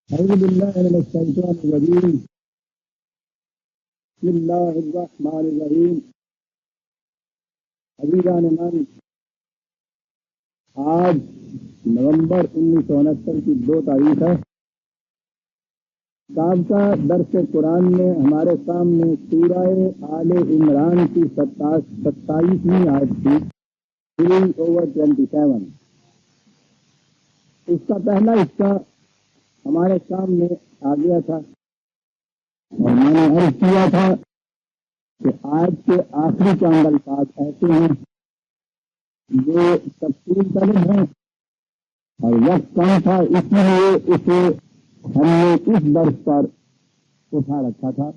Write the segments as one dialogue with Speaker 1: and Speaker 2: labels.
Speaker 1: أعوذ بالله من الشيطان الرجيم. بسم الله الرحمن الرحیم. عزیزان من، آج نومبر 1969 کی 2 تاریخ ہے. سابقہ درس قرآن میں ہمارے سامنے سورہ آل عمران کی 27ویں آیت تھی 3/27. اس کا پہلا حصہ ہمارے سامنے آ گیا تھا اور میں نے عرض کیا تھا کہ آج کے آخری چند الفاظ ایسے ہیں جو تفصیل طلب ہیں اور وقت کم تھا، اس لیے اسے ہم نے اس درس پر اٹھا رکھا تھا.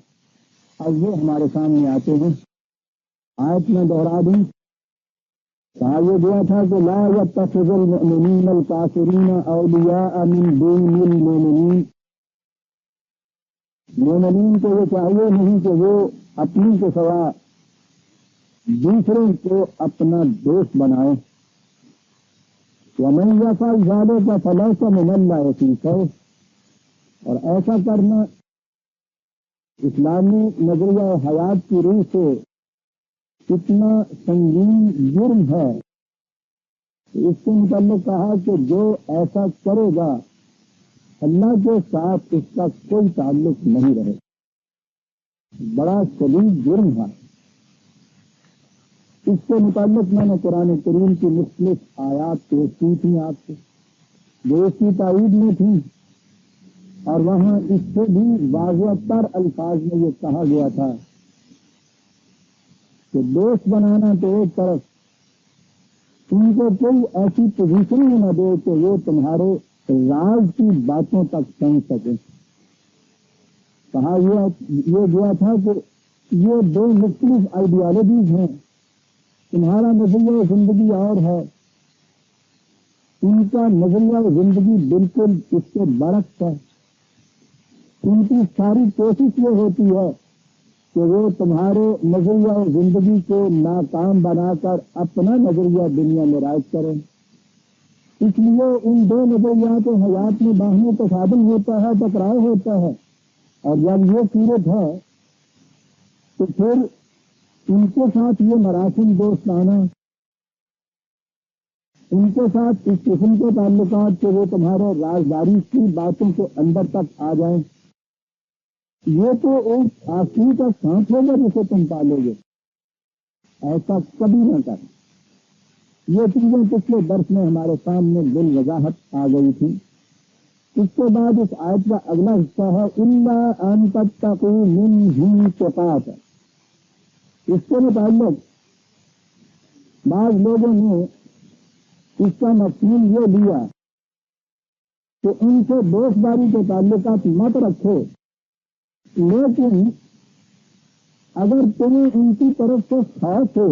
Speaker 1: اب وہ ہمارے سامنے آتے ہیں. آیت میں دوہرا دوں، کہا یہ دیا تھا کہ لا يتخذ المؤمنین الکافرین اولیاء من دون المؤمنین. مومنین کو یہ چاہیے نہیں کہ وہ اپنی کے سوا دوسروں کو اپنا دوست بنائے. ومن يفعل ذلك فليس من الله في شيء. اور ایسا کرنا اسلامی نظریہ حیات کی روح سے اتنا سنگین جرم ہے کہ اس کے متعلق کہا کہ جو ایسا کرے گا اللہ کے ساتھ اس کا کوئی تعلق نہیں رہے. بڑا شدید جرم ہے. اس کے متعلق میں نے قرآن کریم کی مختلف آیات پیش کی تھیں آپ سے، جو اس کی تائید میں تھیں، اور وہاں اس سے بھی واضح تر الفاظ میں یہ کہا گیا تھا کہ دوست بنانا تو ایک طرف، ان کو کوئی ایسی پوزیشن ہی نہ دے کہ وہ تمہارے راز کی باتوں تک سمجھ سکے. کہا یہ گیا تھا کہ یہ 2 مختلف آئیڈیالوجیز ہیں. تمہارا نظریہ زندگی اور ہے، ان کا نظریہ زندگی بالکل اس سے برعکس ہے. ان کی ساری کوشش یہ ہوتی ہے کہ وہ تمہارے نظریہ زندگی کو ناکام بنا کر اپنا نظریہ دنیا میں رائج کریں. اس لیے ان 2 نظریات حیات میں باہمی تصادم ہوتا ہے، ٹکراؤ ہوتا ہے. اور جب یہ صورت ہے تو پھر ان کے ساتھ یہ مراسم دوستانہ، ان کے ساتھ اس قسم کے تعلقات کہ وہ تمہارے رازداری کی باتوں کے اندر تک آ جائیں، یہ تو ایک آخری کا سانپ ہوگا جسے تم پالو گے. ایسا کبھی نہ کر. یہ چیزیں پچھلے درس میں ہمارے سامنے بالوضاحت آ گئی تھی. اس کے بعد اس آیت کا اگلا حصہ ہے الا ان تتقوا منهم تقاۃ. اس کے متعلق بعض لوگوں نے اس کا مفہوم یہ دیا کہ ان سے دوست داری کے تعلقات مت رکھو، لیکن اگر تمہیں ان کی طرف سے خوف ہو،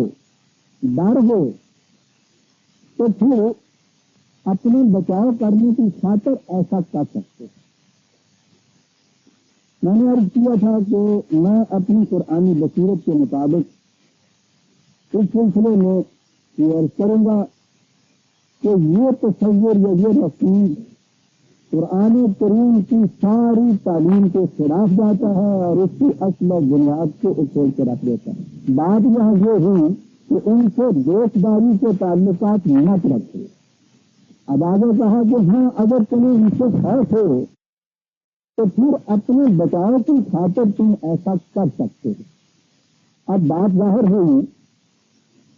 Speaker 1: ڈر ہو، تو پھر اپنے بچاؤ کرنے کی خاطر ایسا کر سکتے. میں نے عرض کیا تھا کہ میں اپنی قرآنی بصیرت کے مطابق اس سلسلے میں یہ عرض کروں گا کہ یہ تصور یا یہ رسول قرآن کریم کی ساری تعلیم کے خلاف جاتا ہے اور اس کی اصل و بنیاد کو اچھول کے رکھ دیتا ہے. بات یہاں یہ ہوئی کہ ان سے دوست داری کے تعلقات مت رکھے. اب آگے کہا کہ ہاں اگر تمہیں ان سے خوف ہو تو پھر اپنے بچاؤ کی خاطر تم ایسا کر سکتے ہو. اب بات ظاہر ہوئی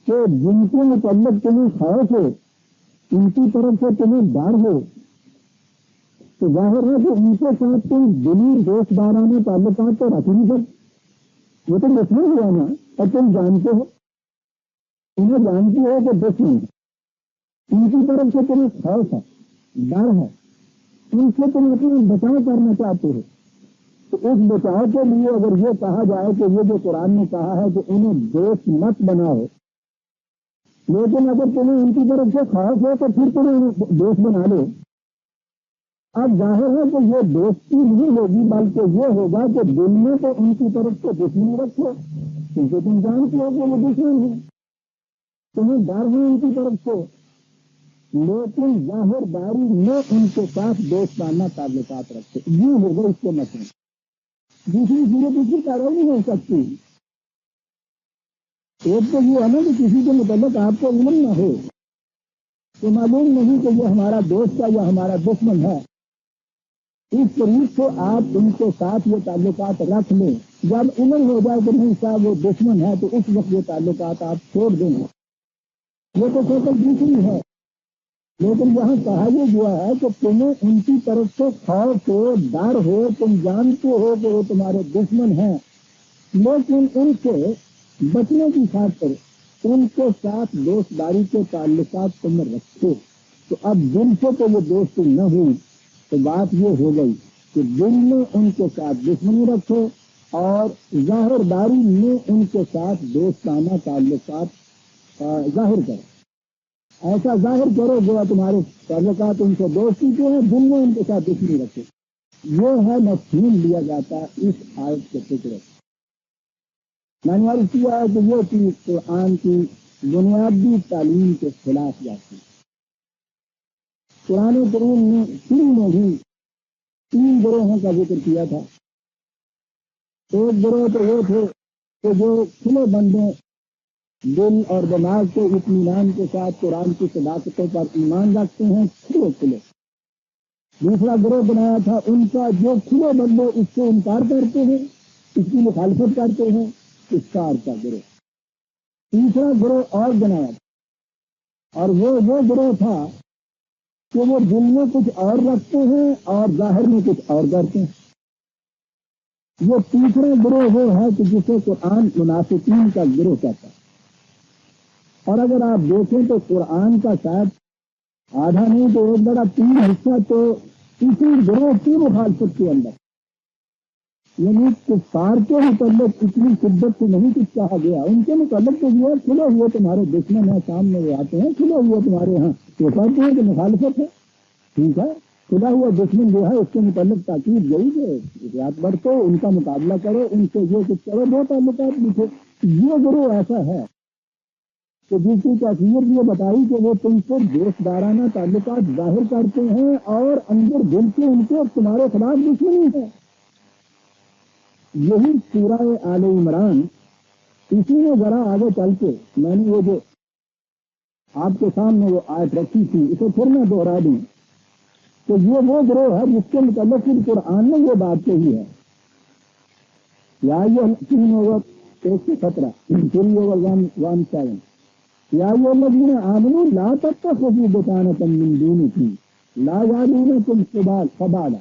Speaker 1: کہ جن کے متعلق تمہیں خوف ہو، ان کی طرف سے تمہیں ڈر ہو، تو ظاہر ہے کہ ان کے ساتھ تم دلی دوست دارانہ تعلقات تو رکھ نہیں سکتے. وہ تو دشمن ہوا نا، اور تم جانتے ہو، انہیں جانتی ہو کہ دشمن ہے. ان کی طرف سے تمہیں خوف ہے، ڈر ہے، ان سے تم اپنا بچاؤ کرنا چاہتے ہو. تو اس بچاؤ کے لیے اگر یہ کہا جائے کہ یہ جو قرآن نے کہا ہے کہ انہیں دوست مت بناؤ، لیکن اگر تمہیں ان کی طرف سے خوف ہو تو پھر تمہیں دوست بنا لو. اب ظاہر ہے کہ یہ دوستی نہیں ہوگی، بلکہ یہ ہوگا کہ دل میں تو ان کی طرف سے دشمنی رکھو، کیونکہ تم جانتے ہو کہ وہ دشمن ہے، تمہیں ڈر ہے ان کی طرف سے. لیکن ظاہر داری میں ان کے ساتھ دوستانہ تعلقات رکھتے، یہ ہوگا اس کے مطلب دوسری صورت اس کی پیروی نہیں ہو سکتی۔ ایک تو یہ ہے نا کہ کسی کے متعلق آپ کو علم نہ ہو، تو معلوم نہیں کہ یہ ہمارا دوست ہے یا ہمارا دشمن ہے، اس طریق سے آپ ان کے ساتھ یہ تعلقات رکھ لیں۔ جب علم ہو جائے کہ نہیں صاحب وہ دشمن ہے، تو اس وقت یہ تعلقات آپ چھوڑ دیں گے، یہ تو شکل دوسری ہے۔ لیکن یہاں کہا یہ ہوا ہے کہ تمہیں ان کی طرف سے خوف ہو، ڈر ہو، تم جانتے ہو کہ وہ تمہارے دشمن ہیں، لیکن ان سے بچنے کی خاطر ان کے ساتھ دوست داری کے تعلقات تم رکھو۔ تو اب دل سے تو یہ دوستی نہ ہوئی، تو بات یہ ہو گئی کہ دل میں ان کے ساتھ دشمنی رکھو اور ظاہر داری میں ان کے ساتھ دوستانہ تعلقات ظاہر کرو۔ ایسا ظاہر کرو جو تمہارے تعلقات ان سے دوستی کے ہیں، دل میں ان کے ساتھ دشمنی رکھو۔ یہ ہے مفہوم لیا جاتا اس آیت کے فکر۔ میں نے عرض کیا ہے کہ یہ چیز قرآن کی بنیادی تعلیم کے خلاف جاتی ہے۔ قرآن کریم نے شروع میں بھی 3 گروہوں کا ذکر کیا تھا۔ ایک گروہ تو وہ تھے کہ جو کھلے بندے دل اور دماغ کے اطمینان کے ساتھ قرآن کی صداقتوں پر ایمان رکھتے ہیں، کھلے۔ دوسرا گروہ بنایا تھا ان کا جو کھلے بندے اس سے انکار کرتے ہیں، اس کی مخالفت کرتے ہیں، انکار کا گروہ۔ تیسرا گروہ اور بنایا تھا، اور وہ گروہ تھا کہ وہ دل میں کچھ اور رکھتے ہیں اور ظاہر میں کچھ اور کرتے ہیں۔ یہ تیسرا گروہ وہ ہے کہ جسے قرآن منافقین کا گروہ کہتا ہے۔ اور اگر آپ دیکھیں تو قرآن کا شاید آدھا نہیں تو ایک بڑا 3 حصہ تو اسی گروہ کی مخالفت کے اندر، یعنی کفار کے متعلق اتنی شدت سے نہیں کچھ کہا گیا، ان کے متعلق تو یہ کھلے ہوئے تمہارے دشمن ہیں، سامنے وہ آتے ہیں کھلے ہوئے تمہارے یہاں، وہ کہتے ہیں کہ مخالفت ہے، ٹھیک ہے، کھلا ہوا دشمن جو ہے اس کے متعلق تاکید گئی کہ احتیاط برتو، ان کا مقابلہ کرو، ان سے یہ کچھ کرو، دو تعلقات لکھو۔ یہ گروہ ایسا ہے کہ جس کی کیفیت یہ بتائی کہ وہ تم سے دوست دارانہ تعلقات ظاہر کرتے ہیں اور اندر دل سے ان کے تمہارے خلاف دشمنی ہے۔ یہی سورہ آل عمران، اسی میں ذرا آگے چل کے میں نے وہ جو آپ کے سامنے وہ آیت رکھی تھی اسے پھر میں دوہرا دوں کہ یہ وہ گروہ ہے جس کے متعلق قرآن نے یہ بات کہی ہے۔ یا یہ 3 اوور 117 3 اوور 117 یا یہ الذین آمنوا لا تتخذوا بطانة من دونکم لا یعلونکم خبالا،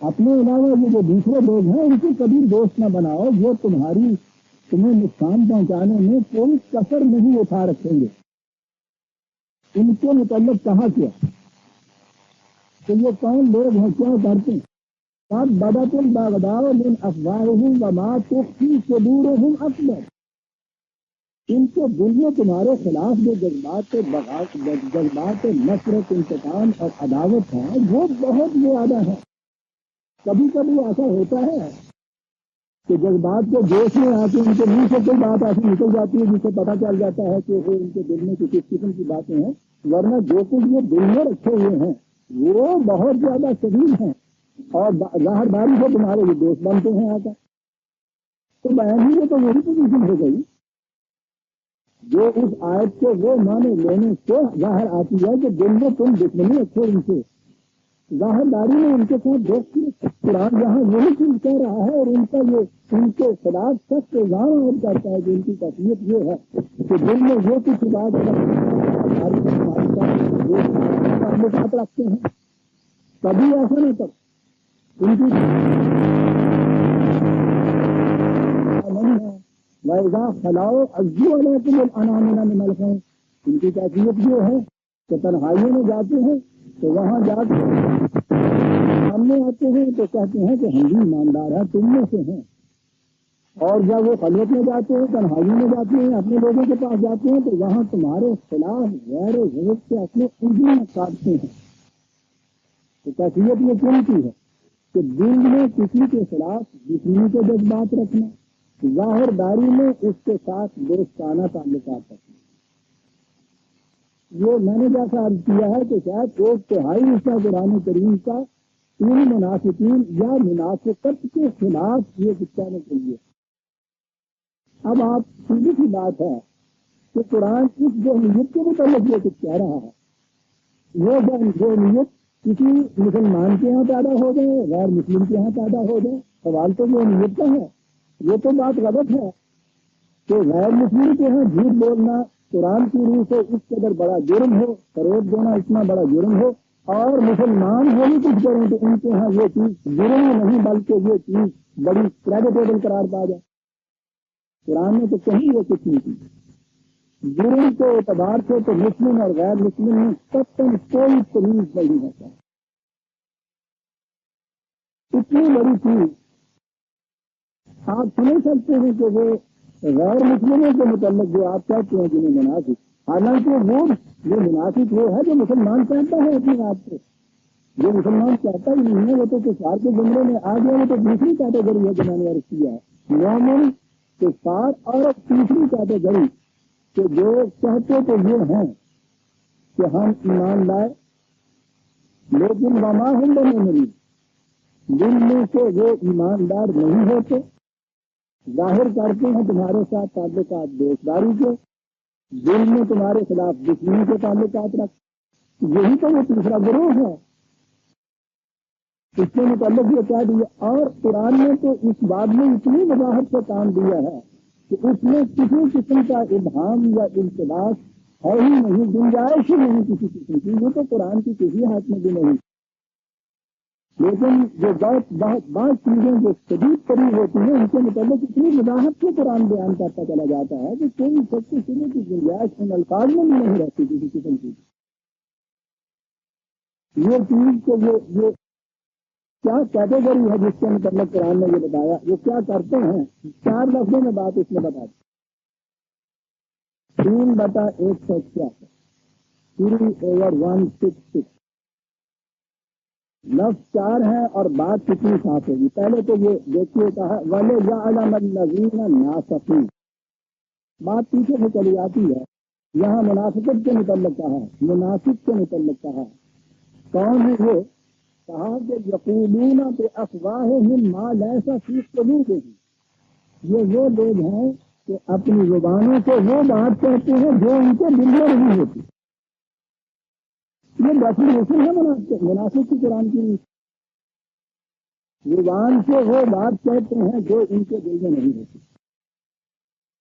Speaker 1: اپنے علاوہ یہ جو دوسرے لوگ ہیں ان کو کبھی دوست نہ بناؤ، وہ تمہیں نقصان پہنچانے میں کوئی کسر نہیں اٹھا رکھیں گے۔ ان کے متعلق کہا کیا کہ یہ کون لوگ ہیں، کیا کرتے ہیں؟ قد بدت البغضاء من افواہہم وما تخفی صدورہم اکبر، ان کے دل میں تمہارے خلاف جو جذبات نفرت، انتقام اور عداوت ہیں وہ بہت زیادہ ہیں۔ کبھی کبھی ایسا ہوتا ہے کہ جذبات کے جوش میں آ کے ان کے منہ سے کوئی بات ایسی نکل جاتی ہے جس سے پتہ چل جاتا ہے کہ وہ ان کے دل میں کسی قسم کی باتیں ہیں، ورنہ جو کچھ یہ دل میں رکھے ہوئے ہیں وہ بہت زیادہ شدید ہیں اور ظاہر داری سے تمہارے یہ دوست بنتے ہیں آتا۔ تو بیان ہی تو وہی پوزیشن ہو گئی جو اس آیت کے وہ معنی لینے سے ظاہر آتی ہے کہ دل میں تم دشمنی رکھو ان سے، ظاہر داری میں ان کے ساتھ دوستی۔ قرآن یہاں یہی چیز کہہ رہا ہے اور ان کا یہ ان کے خلاف سخت الزام عائد کرتا ہے کہ ان کی کیفیت یہ ہے کہ دل میں یہ کچھ بات تعلقات رکھتے ہیں، کبھی ایسا نہیں کرتے ان کی نہیں ہے۔ وَإِذَا خَلَوْا عَزُّوا عَلَيْكُمُ الْأَنَامِلَ مِنَ الْخَيْرِ، ان کی کیفیت یہ ہے کہ تنہائیوں میں جاتے ہیں تو وہاں جا کے سامنے آتے ہیں تو کہتے ہیں کہ ہم بھی ایماندار ہیں، تم میں سے ہیں، اور جب وہ خلوت میں جاتے ہیں، تنہائیوں میں جاتے ہیں، اپنے لوگوں کے پاس جاتے ہیں تو وہاں تمہارے خلاف غیر ضرورت سے اپنے انگلیاں کاٹتے ہیں۔ تو کیفیت یہ کون کی ہے کہ دل میں کسی کے خلاف دشمنی کے جذبات رکھنا، ظاہر داری میں اس کے ساتھ دوستانہ تعلقات رکھنا۔ یہ میں نے جیسا عرض کیا ہے کہ شاید 1/3 حصہ قرآن کریم کا ان منافقین یا منافقت کے خلاف یہ کہنے کے لیے. اب آپ سیدھی سی بات ہے کہ قرآن اس ذہنیت کے متعلق یہ کچھ کہہ رہا ہے. وہ ذہنیت کسی مسلمان کے یہاں پیدا ہو جائے غیر مسلم کے یہاں پیدا ہو جائے، سوال تو ذہنیت کا ہے. یہ تو بات غلط ہے کہ غیر مسلم کے یہاں جھوٹ بولنا قرآن کی روح سے اس قدر بڑا جرم ہو، فروغ دینا اتنا بڑا جرم ہو، اور مسلمان ہو بھی کچھ کریں تو ان کے یہاں یہ چیز جرم نہیں بلکہ یہ چیز بڑی کریڈیٹیبل قرار پا جائے. قرآن نے تو کہیں یہ کچھ نہیں کی. جرم کے اعتبار سے تو مسلم اور غیر مسلم میں قطعاً کوئی تمیز نہیں ہوتا. اتنی بڑی چیز آپ سمجھ سکتے ہیں کہ وہ غیر مسلموں کے متعلق جو آپ کہتے ہیں جنہیں مناسب، حالانکہ وہ مناسب وہ ہے جو مسلمان کہتا ہے اپنے آپ کو. جو مسلمان کہتا ہی نہیں ہے وہ تو کفار کے جملے میں آ گیا، وہ تو دوسری کیٹیگری ہے جو میں نے عرض کیا ہے. مومن کفار اور تیسری کیٹیگری کہ جو کہتے تو یہ ہیں کہ ہم ایمان لائے لیکن وما ہم نہیں، دل میں سے وہ ایماندار نہیں ہوتے، ظاہر کرتے ہیں تمہارے ساتھ تعلقات دوستداری کے، دل میں تمہارے خلاف دشمنی کے تعلقات رکھ. یہی تو وہ تیسرا گروہ ہے. اس کے متعلق یہ کہہ دیا. اور قرآن نے تو اس بات میں اتنی وضاحت سے کام دیا ہے کہ اس میں کسی قسم کا ابہام یا التباس ہے ہی نہیں، گنجائش ہی نہیں کسی قسم کی. یہ تو قرآن کی کسی ہاتھ میں بھی نہیں. لیکن جو بعض چیزیں جو شدید قریب ہوتی ہیں ان کے متعلق اتنی وضاحت سے قرآن بیان کرتا چلا جاتا ہے کہ کوئی سچی سننے کی گنجائش ان الفاظ میں بھی نہیں رہتی کسی قسم کی. یہ چیز کو یہ کیا کیٹیگری ہے جس کے متعلق قرآن نے یہ بتایا، وہ کیا کرتے ہیں. 4 لفظوں میں بات اس میں بتا دی. 3/166 3/166 لفظ 4 ہے اور بات کتنی صاف ہوگی. پہلے تو یہ دیکھیے کہا وَلِيَعْلَمَ الَّذِينَ نَافَقُوا، بات پیچھے سے چلی آتی ہے. یہاں منافقت کے متعلق کہا ہے، منافق کے متعلق کہا ہے. کون ہے یہ؟ کہا کہ یقولون بِأَفْوَاهِهِم مَا لَيْسَ فِي قُلُوبِهِم، یہ وہ لوگ ہیں کہ اپنی زبانوں سے وہ بات کہتے ہیں جو ان کے دل میں نہیں ہوتی. یہ ڈیفینیشن ہے منافق کی قرآن کی. زبان سے وہ بات کہتے ہیں جو ان کے دل میں نہیں ہوتی.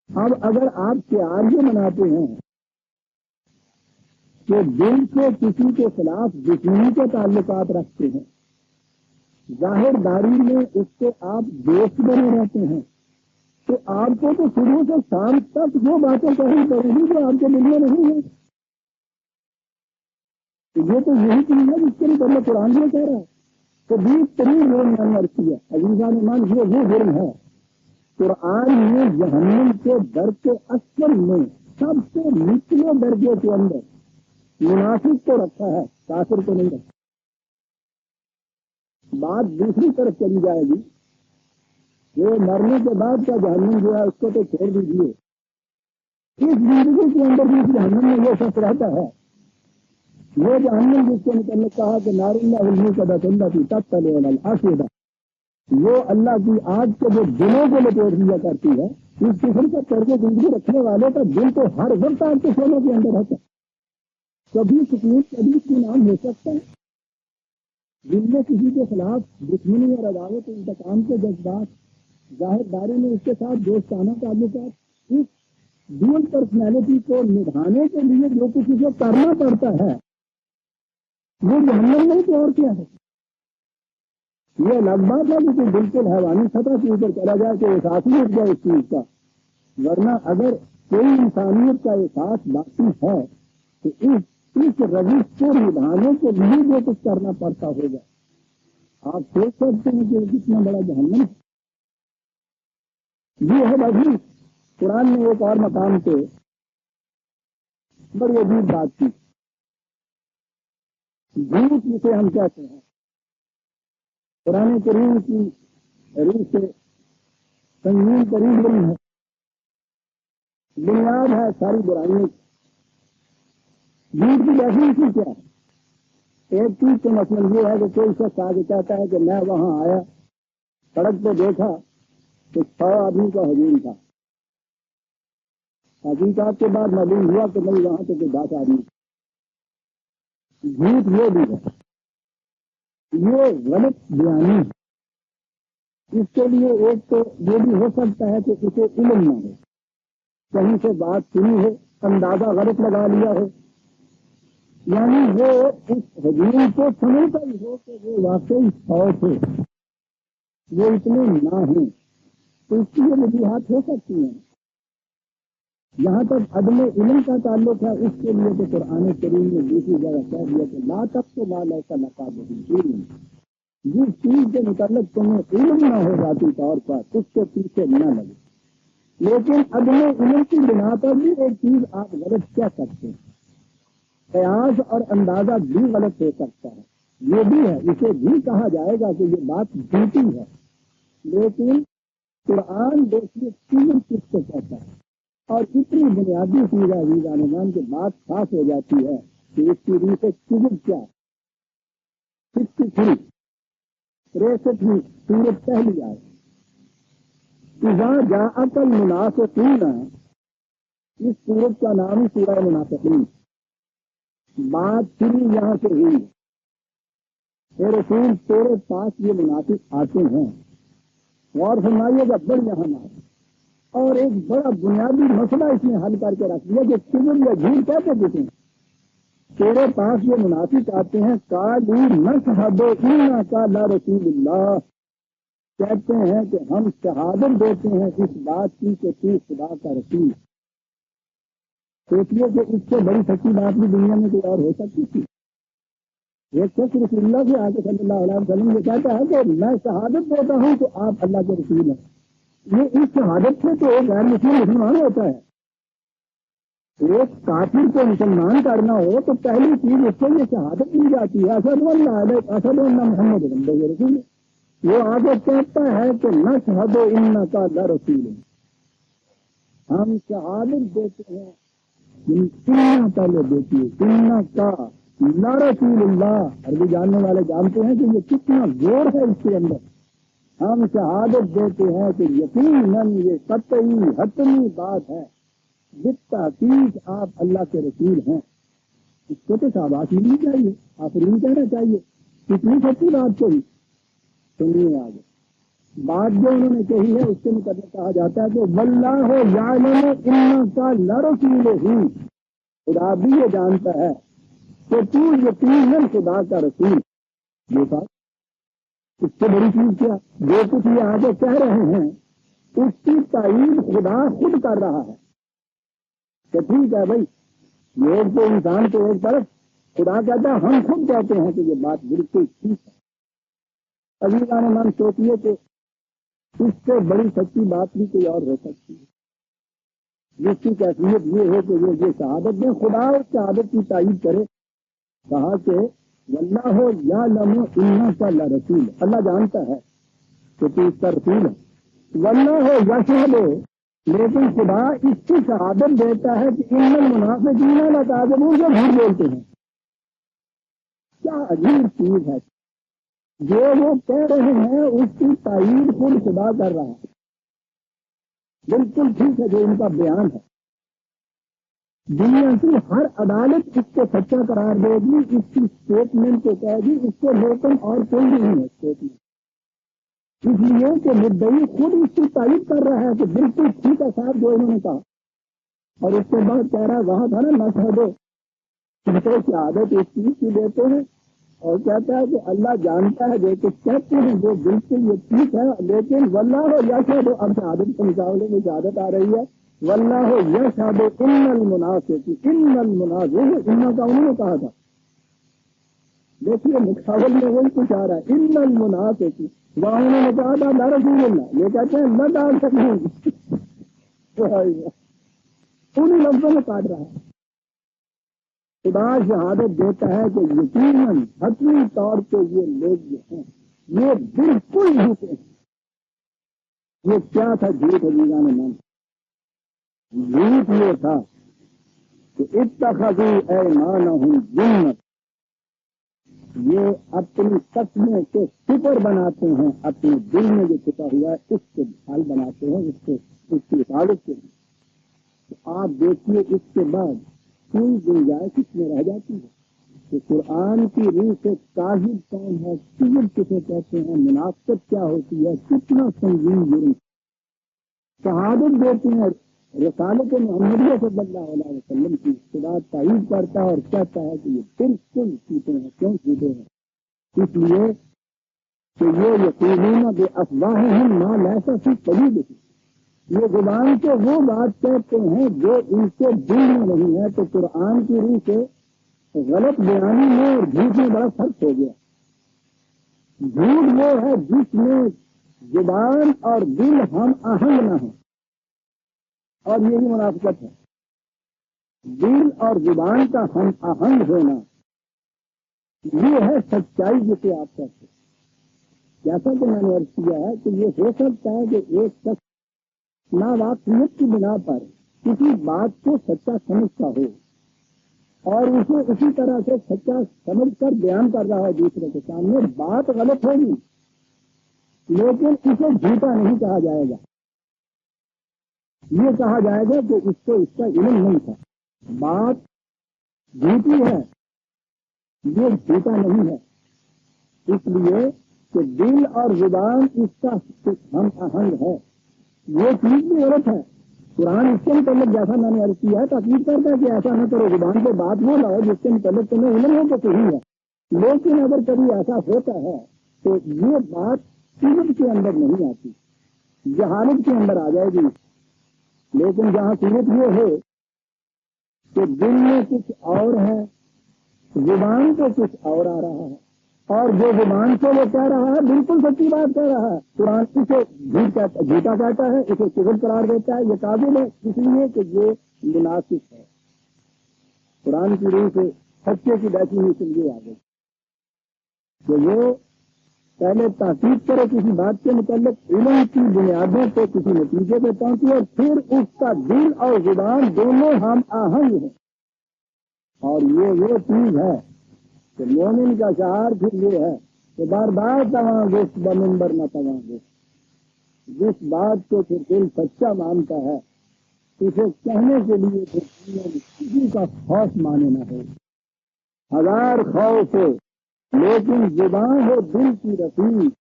Speaker 1: اب اگر آپ شعار یہ مناتے ہیں کہ دل سے کسی کے خلاف دشمنی کے تعلقات رکھتے ہیں، ظاہر داری میں اس سے آپ دوست بنے رہتے ہیں، تو آپ کو تو شروع سے شام تک وہ باتیں کہنی پڑیں گی جو آپ کے دل میں نہیں ہے. یہ تو یہی چیز ہے جس کے لیے پہلے قرآن میں کہہ رہا ہے کہ 20 جرم میں نے عرض کیا. عزیزان ایمان یہ وہ جرم ہے. قرآن نے جہنم کے درجے اصل میں سب سے نچلے درجے کے اندر منافق کو رکھا ہے، کافر کو نہیں رکھا. بات دوسری طرف چلی جائے گی. یہ مرنے کے بعد کا جہنم جو ہے اس کو تو چھوڑ دیجیے، اس زندگی کے اندر بھی جہنم میں یہ شخص رہتا ہے. یہ جہنم جس کے متعلق کہا کہ نار اللہ علمی کا اللہ کی تب العاشدہ، وہ اللہ کی آگ کے جو دلوں کو لپیٹ دیا کرتی ہے. اس قسم کا طرز زندگی رکھنے والے کا دل تو ہر وقت آپ کے سونوں کے اندر رہتا ہے. کبھی سکون کبھی اطمینان ہو سکتا ہے. دل میں کسی کے خلاف دشمنی اور عداوت انتقام کے جذبات، ظاہر داری میں اس کے ساتھ دوستانہ تعلقات، اس ڈیول پرسنالٹی کو نبھانے کے لیے جو کچھ اسے کرنا پڑتا ہے وہ جہنم نہیں تو اور کیا ہے. یہ الگ بات ہے کہ بالکل حیوانی سطح کے اوپر چلا جائے کہ احساس نہیں اٹھ جائے اس چیز کا. ورنہ اگر کوئی انسانیت کا احساس باقی ہے تو اس روش کو نبھانے کے لیے جو کچھ کرنا پڑتا ہوگا. آپ سوچ سکتے ہیں کہ کتنا بڑا جہنم ہے. یہ ہے بھائی. قرآن نے ایک اور مقام پہ بڑی عجیب بات کی. جھوٹ جسے ہم کہتے ہیں، قرآن کریم کی روح سے سنگین ترین علم ہے، بنیاد ہے ساری برائیوں کی. جھوٹ کی ڈیفینیشن کیا ہے؟ ایک چیز تو مثلاً یہ ہے کہ کوئی شخص آگے کہتا ہے کہ میں وہاں آیا، سڑک پہ دیکھا تو 100 آدمی کا ہجوم تھا، حقیقت کے بعد معلوم ہوا کہ نہیں وہاں تو 10 آدمی۔ جھوٹ یہ بھی ہے، یہ غلط بیانی ہے۔ اس کے لیے ایک تو یہ بھی ہو سکتا ہے کہ اسے علم نہ ہو، کہیں سے بات سنی ہے، اندازہ غلط لگا لیا ہو، یعنی وہ اس ہجوم کو سمجھتا ہی ہو کہ وہ واقعی 100 تھے، وہ اتنے نہ ہوں، تو اس کی یہ وجوہات ہو سکتی ہیں۔ جہاں تک عدم علم کا تعلق ہے، اس کے لیے تو قرآن کریم نے دوسری جگہ کہہ دیا کہ لا تک تو مال ایسا نقاب علم، جس چیز کے متعلق تمہیں علم نہ ہو ذاتی طور پر اس کے پیچھے نہ لگے۔ لیکن عدم علم کی بنا پر بھی ایک چیز آپ غلط کہہ سکتے ہیں، قیاس اور اندازہ بھی غلط ہو سکتا ہے، یہ بھی ہے، اسے بھی کہا جائے گا کہ یہ بات جھوٹی ہے۔ لیکن قرآن دیکھیے چیز کس کو کہتا ہے، اور اتنی بنیادی چیز ہے ویزان کی بات خاص ہو جاتی ہے کہ اس کی روح سے چیز کیا ہے۔ 63 سورت پہلی آئے اذا جاءک المنافقون، اس سورت کا نام ہی سورہ منافقین۔ بات شروع یہاں سے ہوئی، اے رسول تیرے پاس یہ منافق آتے ہیں، اور فرمائیے گا بڑھ یہاں نہ، اور ایک بڑا بنیادی مسئلہ اس نے حل کر کے رکھ دیا کہ کبر یا جھوٹ کیسے دیتے ہیں۔ تیرے پاس یہ منافق آتے ہیں، قالوا نشہد انک لرسول اللہ، کہتے ہیں کہ ہم شہادت دیتے ہیں اس بات کی کہ تو خدا کا رسول۔ سوچیے کہ اس سے بڑی سچی بات بھی دنیا میں کوئی اور ہو سکتی تھی؟ ایک شخص رسول اللہ سے آگے صلی اللہ علیہ وسلم یہ کہتا ہے کہ میں شہادت دیتا ہوں کہ آپ اللہ کے رسول ہیں۔ یہ اس شہادت سے تو ایک غیر مسلم مسلمان ہوتا ہے۔ ایک کافر کو مسلمان کرنا ہو تو پہلی چیز اس سے یہ شہادت دی جاتی ہے، اشہد ان لا الہ الا اللہ محمد رسول اللہ۔ وہ آگے کہتا ہے کہ نشہد انک لرسول، ہم شہادت دیتے ہیں، پہلے دیتی ہے انک لرسول اللہ۔ عربی جاننے والے جانتے ہیں کہ یہ کتنا زور ہے اس کے اندر۔ ہم شہادت دیتے ہیں کہ یقیناً یہ قطعی حتمی بات ہے، بالتحقیق آپ اللہ کے رسول ہیں۔ اس کو تو شاباشی ملنی چاہیے، آفرین کہنا چاہیے، کتنی سچی بات کہی۔ سنیے آگے بات جو انہوں نے کہی ہے اس کے متعلق کہا جاتا ہے کہ واللہ یعلم انک لرسولہ، خدا بھی یہ جانتا ہے کہ تو یقیناً خدا کا رسول۔ یہ بات اس سے بڑی چیز کیا؟ جو کچھ یہ آگے کہہ رہے ہیں اس کی تائید خدا خود کر رہا ہے کہ ٹھیک ہے بھائی، یہ تو انسان کو ایک طرف، خدا کہتا ہے، ہم خود کہتے ہیں کہ یہ بات بالکل ٹھیک ہے۔ عزیزان من سوچیے کہ اس سے بڑی سچی بات بھی کوئی اور ہو سکتی ہے، جس کی کیفیت یہ ہے کہ یہ شہادت دیں، خدا اس شہادت کی تائید کرے۔ کہا کہ واللہ یعلم انک لرسول، اللہ جانتا ہے کہ تو اس کا رسول ہے۔ واللہ یشہد، لیکن خدا اس کی شہادت دیتا ہے کہ ان المنافقین لکاذبون، جو جھوٹ بولتے ہیں۔ کیا عجیب چیز ہے، جو وہ کہہ رہے ہیں اس کی تائید خود خدا کر رہا ہے۔ بالکل ٹھیک ہے جو ان کا بیان ہے، دنیا کی ہر عدالت اس کو سچا قرار دے گی، اس کی اسٹیٹمنٹ کو کہے گی، اس کو لیکن اور کوئی نہیں ہے اسٹیٹمنٹ، اس لیے کہ مدعی خود اس کی تائید کر رہا ہے کہ بالکل ٹھیک ہے صاحب جو انہوں نے کہا۔ اور اس کے بعد کہہ رہا ہے وہاں تھا نا نشہد، تو شہادت اس چیز کی دیتے ہیں، اور کہتا ہے کہ اللہ جانتا ہے جو کچھ کہتے ہیں جو بالکل یہ ٹھیک ہے، لیکن واللہ یشہد، اب شہادت کے مقابلے میں شہادت آ رہی ہے، واللہ یشہد ان المنافقین، ان المنافقین، ان کا انہوں نے کہا تھا، دیکھیے مقابل میں وہی کچھ آ رہا ہے، ان المنافقین، وہاں انہوں نے کہا تھا لا رسول اللہ، یہ کہتے ہیں نہ ڈال سکیں، انہیں لفظوں میں کاٹ رہا ہے۔ خدا شہادت دیتا ہے کہ یقیناً حتمی طور پہ یہ لوگ جو ہیں یہ بالکل جھوٹے ہیں۔ یہ کیا تھا جھوٹ عزیزان من؟ جھوٹ یہ تھا کہ اتخذوا ایمانہم جنت، یہ اپنی قسموں کے فکر بناتے ہیں، اپنے دل میں جو چھپا ہوا ہے اس کے ڈھال بناتے ہیں، اس کی حفاظت کے لیے۔ تو آپ دیکھیے اس کے بعد کوئی گنجائش اس میں رہ جاتی ہے کہ قرآن کی روح سے کاذب کون ہے، کذب کسے کہتے ہیں، منافقت کیا ہوتی ہے، کتنا سنگین جرم۔ شہادت دیتے ہیں رسالت محمدیہ صلی اللہ علیہ وسلم کی، اس کے بعد تائید کرتا ہے اور کہتا ہے کہ یہ بالکل جھوٹے ہیں۔ کیوں جھوٹے ہیں؟ اس لیے کہ یہ یقیناً بے افواہہم ما لیس فی قلوبہم، یہ زبان سے وہ بات کہتے ہیں جو ان کے دل میں نہیں ہے۔ تو قرآن کی روح سے غلط بیانی میں اور جھوٹ میں بڑا فرق ہو گیا۔ جھوٹ وہ ہے جس میں زبان اور دل ہم آہنگ نہ ہو، اور یہی منافقت ہے۔ دل اور زبان کا ہم آہنگ ہونا یہ ہے سچائی جسے آپ کہتے ہیں۔ جیسا کہ میں نے عرض کیا ہے کہ یہ ہو سکتا ہے کہ ایک شخص ناواقفیت کی بنا پر کسی بات کو سچا سمجھتا ہو اور اسے اسی طرح سے سچا سمجھ کر بیان کر رہا ہے دوسرے کے سامنے، بات غلط ہوگی لیکن اسے جھوٹا نہیں کہا جائے گا۔ یہ کہا جائے گا کہ اس کو اس کا علم نہیں تھا، بات جھوٹی ہے، یہ جھوٹا نہیں ہے۔ اس لیے کہ دل اور زبان اس کا ہم آہنگ ہے، یہ چیز بھی غلط ہے۔ قرآن اس کے متعلق جیسا میں نے عرض کیا ہے تاکید کرتا ہے کہ ایسا نہ کرو، زبان پہ بات وہ لاؤ جس کے متعلق تمہیں علم ہو تو صحیح ہے، لیکن اگر کبھی ایسا ہوتا ہے تو یہ بات صورت کے اندر نہیں آتی، جہالت کے اندر آ جائے گی۔ لیکن جہاں صورت یہ ہے کہ دل میں کچھ اور ہے، زبان کو کچھ اور آ رہا ہے، اور جو زبان سے وہ کہہ رہا ہے بالکل سچی بات کہہ رہا ہے، قرآن اسے جھوٹا کہتا ہے، اسے کذب قرار دیتا ہے، یہ قابل ہے اس لیے کہ یہ مناسب ہے۔ قرآن کی روح سے سچے کی بیٹھی ہوئی سے یہ آ گئی کہ وہ پہلے تحقیق کرے کسی بات کے متعلق، علم کی بنیادوں پہ کسی نتیجے پہ پہنچے اور پھر اس کا دل اور زبان دونوں ہم آہنگ ہیں۔ اور یہ وہ چیز ہے کہ مومن کا شعار پھر یہ ہے کہ بار بار تمام گوشت بمنبر نہ تمام گوشت، جس بات کو پھر دل سچا مانتا ہے اسے کہنے کے لیے پھر دنیا میں کسی کا خوف مانے نہ ہو، ہزار خوف ہو لیکن زبان ہو دل کی رفیق،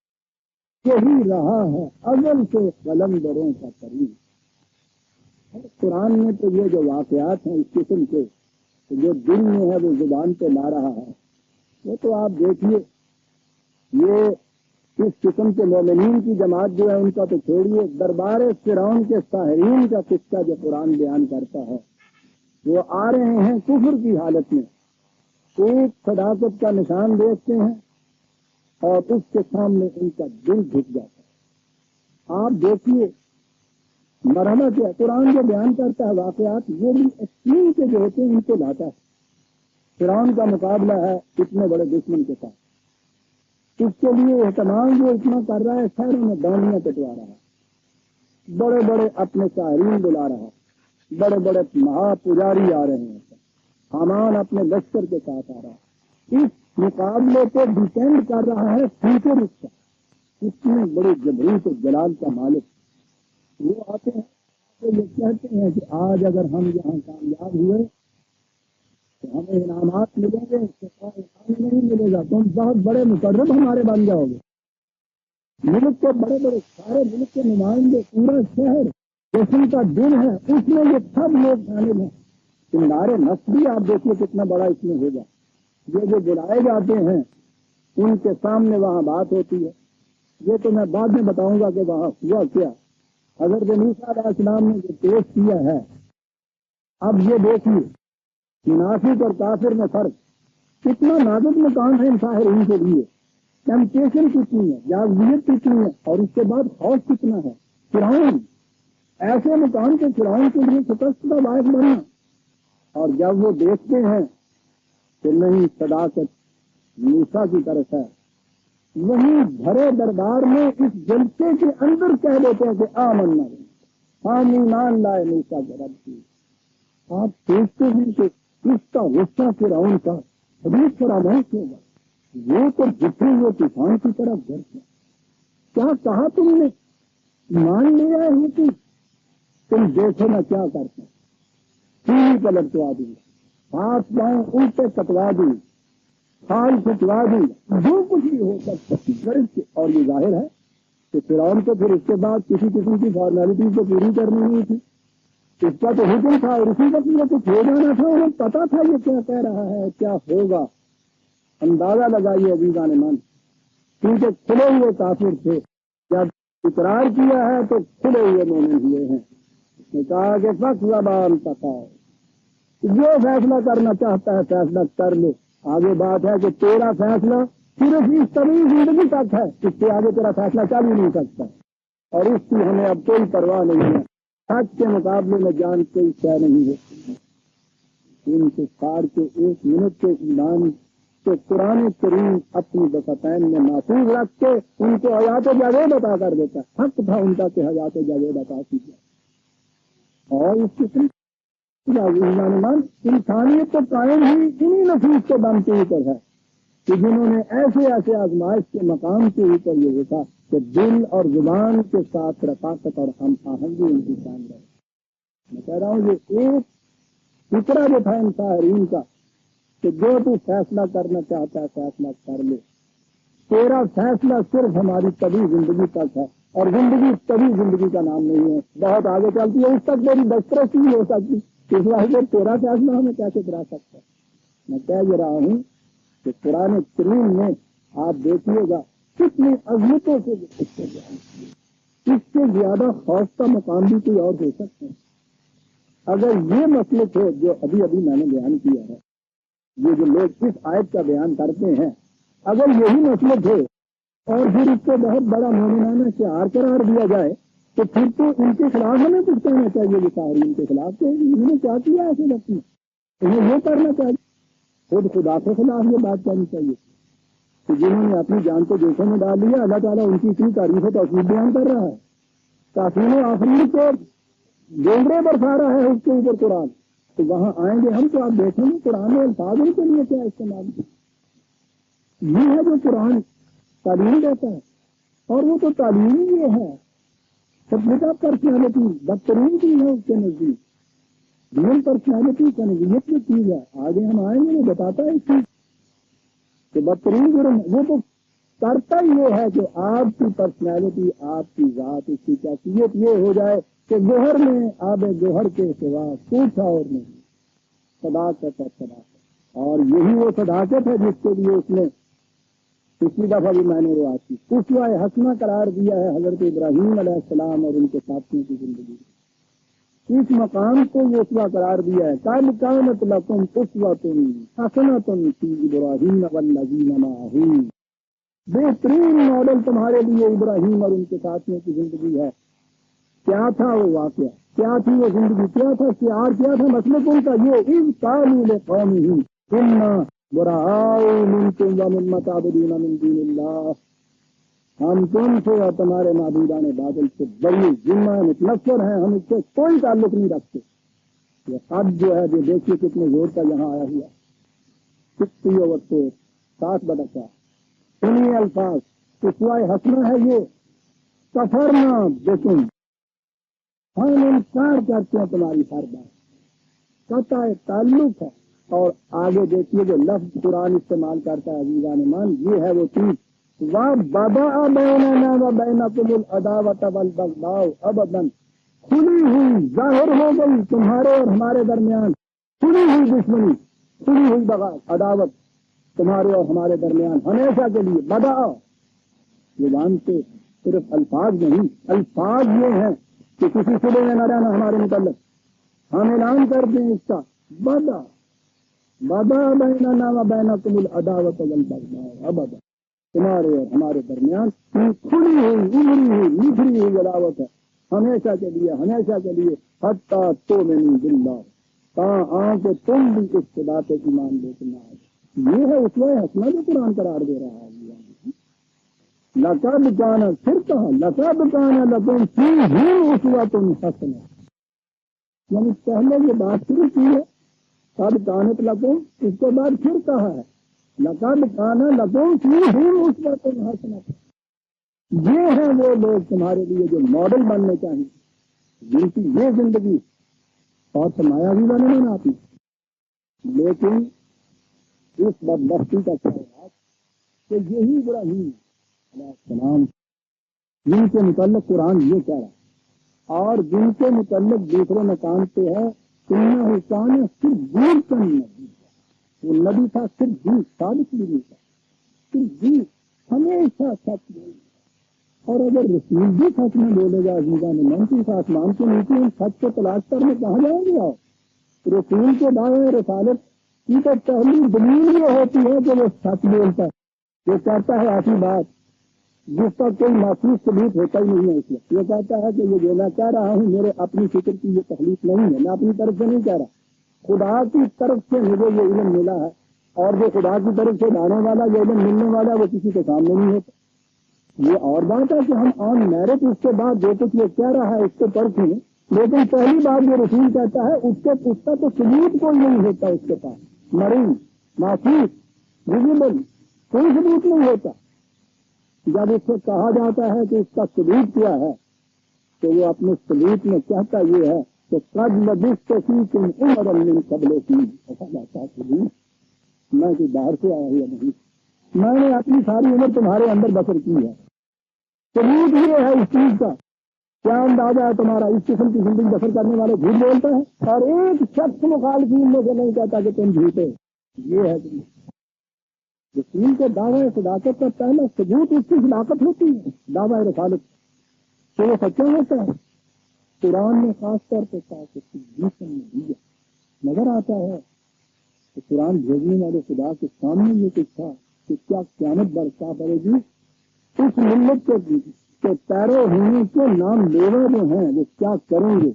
Speaker 1: یہی رہا ہے ازل سے قلندروں کا قریب۔ قرآن میں تو یہ جو واقعات ہیں اس قسم کے جو دل میں ہے وہ زبان پہ لا رہا ہے، وہ تو آپ دیکھیے یہ اس قسم کے مومنین کی جماعت جو ہے ان کا تو چھوڑیے، دربار فرعون کے ساحرین کا قصہ جو قرآن بیان کرتا ہے، وہ آ رہے ہیں کفر کی حالت میں، ایک صداقت کا نشان دیکھتے ہیں اور اس کے سامنے ان کا دل جھک جاتا ہے۔ آپ دیکھیے مرحلہ کیا قرآن جو بیان کرتا ہے واقعات، وہ بھی ایکسٹریم کے جو ہوتے ہیں ان کو لاتا ہے۔ فرعون کا مقابلہ ہے اتنے بڑے دشمن کے ساتھ، اس کے لیے اہتمام جو اتنا کر رہا ہے، شہروں میں دانیاں کٹوا رہا ہے، بڑے بڑے اپنے شاعرین بلا رہا ہے، بڑے بڑے مہا پجاری آ رہے ہیں، حامان اپنے لشکر کے ساتھ آ رہا ہے۔ اس مقابلے کو ڈیپینڈ کر رہا ہے فیوچر اس کا، اتنی بڑی جبریت و جلال کا مالک۔ وہ آتے ہیں تو یہ کہتے ہیں کہ آج اگر ہم یہاں کامیاب ہوئے تو ہمیں انعامات ملیں گے، اس کے بعد انعام نہیں ملے گا، تم بہت بڑے مقرب ہمارے بن جاؤ گے۔ ملک کے بڑے بڑے سارے ملک کے نمائندے، پورا شہر جسم کا دل ہے، اس میں یہ سب لوگ شامل ہیں۔ سنگارے نفس بھی آپ دیکھیے کتنا بڑا اس میں ہوگا، یہ جو بلائے جاتے ہیں ان کے سامنے وہاں بات ہوتی ہے۔ یہ تو میں بعد میں بتاؤں گا کہ وہاں ہوا کیا۔ حضرت موسیٰ علیہ السلام نے جو پیش کیا ہے، اب یہ دیکھیے منافق اور کافر میں فرق، کتنا نازک مقام ہے ان ساحرین کے لیے، ٹیمپٹیشن کتنی ہے، جاذبیت کتنی ہے، اور اس کے بعد خوف کتنا ہے۔ فرعون ایسے مقام کے فرعون کے لیے شکست کا باعث بنا، اور جب وہ دیکھتے ہیں کہ نہیں صداقت موسیٰ کی طرف ہے، وہیں بھرے دربار میں اس جلسے کے اندر کہہ دیتے ہیں کہ آمنا ہم ایمان لائے موسیٰ کے رب کی، آپ سوچتے ہیں کہ اس کا غصہ فرعون کا حدیث فراموش ہوگا، وہ تو جتنے ہوئے طوفان کی طرف گر گیا۔ کیا کہا تم نے؟ مان لیا ہے کہ تم دیکھو نہ کیا کرتے، سیڑھی پلٹوا دی، ہاتھ پاؤں الٹے کٹوا دی، کھال کھٹوا دی، جو کچھ بھی ہو سکتا۔ اور یہ ظاہر ہے کہ فرعون کو پھر اس کے بعد کسی قسم کی فارمیلٹی کو پوری کرنی نہیں تھی، اس کا تو حکم تھا اور اسی وقت میں کچھ ہو جانا تھا، انہیں پتا تھا یہ کیا کہہ رہا ہے، کیا ہوگا۔ اندازہ لگائیے عزیزان من، کیونکہ کھلے ہوئے کافر تھے، جب اقرار کیا ہے تو کھلے ہوئے مومن ہوئے ہیں۔ اس نے کہا کہ فخ زبان تقاؤ، جو فیصلہ کرنا چاہتا ہے فیصلہ کر لو۔ آگے بات ہے کہ تیرا فیصلہ صرف اس طویل زندگی تک ہے، اس سے آگے تیرا فیصلہ چل ہی نہیں سکتا، اور اس کی ہمیں اب کوئی پرواہ نہیں ہے۔ حق کے مقابلے میں جان کوئی شے نہیں ہے۔ ان کفار کے ایک منٹ کے ایمان کے قرآن کریم اپنی دفتین میں محفوظ رکھ کے ان کو حیات جاوید عطا کر دیتا ہے۔ حق تھا ان کا کہ حیات جاوید عطا کی جائے۔ اور اس قسم انسانیت تو قائم ہی انہی نفوس کے دم کے اوپر ہے کہ جنہوں نے ایسے ایسے آزمائش کے مقام کے اوپر یہ دیکھا کہ دل اور زبان کے ساتھ رفاقت اور ہم آہنگی ان کی شان ہے۔ میں کہہ رہا ہوں یہ ایک فکرہ جو تھا ان ساحرین کا کہ جو تو فیصلہ کرنا چاہتا ہے فیصلہ کر لے، تیرا فیصلہ صرف ہماری طبی زندگی تک ہے، اور زندگی طبی زندگی کا نام نہیں ہے، بہت آگے چلتی ہے، اس تک میری دسترسی نہیں ہو سکتی، اس واسطے تیرا فیصلہ ہمیں کیسے کرا سکتا ہے۔ میں کہہ رہا ہوں کہ قرآن کریم میں آپ دیکھیے گا کتنی عظمتوں سے اس سے بیان کیا، اس سے زیادہ خوف کا مقام بھی کوئی اور ہو سکتا ہے۔ اگر یہ مسئلے تھے جو ابھی ابھی میں نے بیان کیا ہے، یہ جو لوگ اس آیت کا بیان کرتے ہیں، اگر یہی مسئلے تھے اور پھر اس کو بہت بڑا مومنانہ شعار قرار دیا جائے تو پھر تو ان کے خلاف ہمیں کچھ کہنا چاہیے، مطالعین کے خلاف کہ انہوں نے کیا کیا ایسے وقت میں، انہیں یہ کرنا چاہیے، خود خدا کے خلاف یہ بات کہنی چاہیے کہ جنہوں نے اپنی جان کو جوشوں میں ڈال لیا، اللہ تعالیٰ ان کی اتنی تعریف و توصیف بیان کر رہا ہے، کافرین و آفرین کو ڈونگرے برسا رہا ہے اس کے اوپر قرآن، تو وہاں آئیں گے ہم تو آپ دیکھیں گے قرآن میں الفاظ کے لیے کیا استعمال کیا۔ یہ ہے جو قرآن تعلیم دیتا ہے، اور وہ تو تعلیم ہی یہ ہے، سبجیکٹ پرسنالٹی بدترین چیز ہے اس کے نزدیک، ڈیل پرسنالٹی کنویت کی چیز ہے۔ آگے ہم آئیں گے وہ بتاتا ہے اس چیز کہ بدترین جرم وہ تو کرتا ہی یہ ہے کہ آپ کی پرسنالٹی، آپ کی ذات، اس کی کیفیت یہ ہو جائے کہ گوہر میں آب گوہر کے سوا کچھ اور نہیں، صداقت ہے صداقت، اور یہی وہ صداقت ہے جس کے لیے اس نے پچھلی دفعہ بھی میں نے وہ آتی اسوہ حسنہ قرار دیا ہے حضرت ابراہیم علیہ السلام اور ان کے ساتھیوں کی زندگی، اس مقام کو یہ اسوہ قرار دیا ہے۔ قَدْ كَانَتْ لَكُمْ أُسْوَةٌ حَسَنَةٌ فِي إِبْرَاهِيمَ وَالَّذِينَ مَعَهُ، بہترین ماڈل تمہارے لیے ابراہیم اور ان کے ساتھیوں کی زندگی ہے۔ کیا تھا وہ واقعہ، کیا تھی وہ زندگی، کیا تھا شعار، کیا تھا مسلک ان کا، یہ اِذْ قَالُوا لِقَوْمِهِمْ إِنَّا بُرَآءُ مِنْكُمْ وَمِمَّا تَعْبُدُونَ مِنْ دُونِ اللَّهِ، ہم تم سے اور تمہارے معبودان باطل سے بڑی ذمہ متنفر ہیں، ہم اس سے کوئی تعلق نہیں رکھتے۔ یہ خط جو ہے جو دیکھیے کتنے زور کا یہاں آیا ہوا، 60/4 سنیے الفاظ، اسوہ حسنہ ہے یہ، کفرنا بکم، ہم انکار کرتے ہیں تمہاری ہر بات، قطع تعلق ہے۔ اور آگے دیکھیے جو لفظ قرآن استعمال کرتا ہے عزیزان مان، یہ ہے وہ چیز وَبَدَأَ بَيْنَنَا وَبَيْنَكُمُ الْعَدَاوَةَ وَالْبَغْضَاءُ أَبَدًا، کھلی ہوئی ظاہر ہو گئی تمہارے اور ہمارے درمیان کھلی ہوئی دشمنی، کھلی ہوئی عداوت تمہارے اور ہمارے درمیان ہمیشہ کے لیے۔ بدأ زبان سے صرف الفاظ نہیں، الفاظ یہ ہیں کہ کسی صبح میں نہ رہنا ہمارے متعلق، ہم اعلان کر دیں اس کا، بدأ بیننا وبینکم العداوۃ والبغضاء ابدا، تمہارے اور ہمارے درمیان کھلی ہوئی ابری ہوئی نکھری ہوئی عداوت ہے ہمیشہ کے لیے، ہمیشہ کے لیے، حتیٰ تؤمنوا باللہ، تاں کہ تم بھی اس خدا پہ ایمان لے کے نہ آئے۔ یہ ہے اسوہ حسنہ جو قرآن قرار دے رہا ہے۔ لقد کان، پھر کہا لقد کان لکم فیہم اسوۃ حسنہ، یعنی پہلے یہ بات شروع کی ہے قد کانت لکم، اس کے بعد پھر کہا ہے لقد کان لکم فیہم اسوۃ حسنۃ۔ یہ ہیں وہ لوگ تمہارے لیے جو ماڈل بننے چاہیے، جن کی یہ زندگی اور فرمایا بھی بنے نا آتی۔ لیکن اس بدبختی کا کیا کہ یہی ابراہیم علیہ السلام جن کے متعلق قرآن یہ کہہ رہا ہے اور جن کے متعلق دوسرے مقام پہ ہے انہ کان صدیقا نبیّا، وہ نبی تھا، صدیق صادق بھی نہیں تھا، صدیق ہمیشہ سچ بولتا، اور اگر رسول بھی سچ میں بولے گا عزیزہ نے منصوص آسمان کے نیچے ان سچ کو تلاش کرنے کہاں جائیں گے آپ؟ رسول کے دعوے رسالت کی تو پہلی دلیل یہ ہوتی ہے کہ وہ سچ بولتا ہے، وہ کہتا ہے ایسی بات جس کا کوئی محسوس ثبوت ہوتا ہی نہیں ہے۔ اس لیے یہ کہتا ہے کہ یہ جو میں کہہ رہا ہوں میرے اپنی فکر کی یہ تخلیق نہیں ہے، میں اپنی طرف سے نہیں کہہ رہا، خدا کی طرف سے مجھے یہ علم ملا ہے، اور جو خدا کی طرف سے لانے والا یہ علم ملنے والا وہ کسی کے سامنے نہیں ہوتا۔ یہ اور بات ہے کہ ہم آن میرٹ اس کے بعد جو کچھ یہ کہہ رہا ہے اس کو پرکھیں، لیکن پہلی بات یہ رسول کہتا ہے اس کا تو ثبوت کوئی نہیں ہوتا، اس کے پاس مرین محسوس ویزیبل کوئی ثبوت نہیں ہوتا۔ جب اس سے کہا جاتا ہے کہ اس کا ثبوت کیا ہے تو وہ اپنے ثبوت میں کہتا یہ ہے کہ قد لبثت فیکم عمرا من قبل ایسا جاتا ہے ثبوت میں کوئی باہر سے آیا ہوا نہیں، میں نے اپنی ساری عمر تمہارے اندر بسر کی ہے۔ ثبوت یہ ہے اس چیز کا، کیا اندازہ ہے تمہارا اس قسم کی زندگی بسر کرنے والے جھوٹ بولتا ہے اور ایک شخص مخالفین میں سے نہیں کہتا کہ تم جھوٹے، یہ ہے رسول کے دعوی صداقت کا پہلا ثبوت اس کی صداقت ہوتی ہے، دعوی رسالت تو وہ سچا ہوتا ہے۔ قرآن نے خاص طور پہ کہا کہ صدیق نبی نظر آتا ہے کہ قرآن بھیجنے والے خدا کے سامنے یہ کچھ تھا کہ کیا قیامت برپا پڑے گی، اس ملت کے پیرو ہونے کے نام لیوا جو ہیں وہ کیا کریں گے،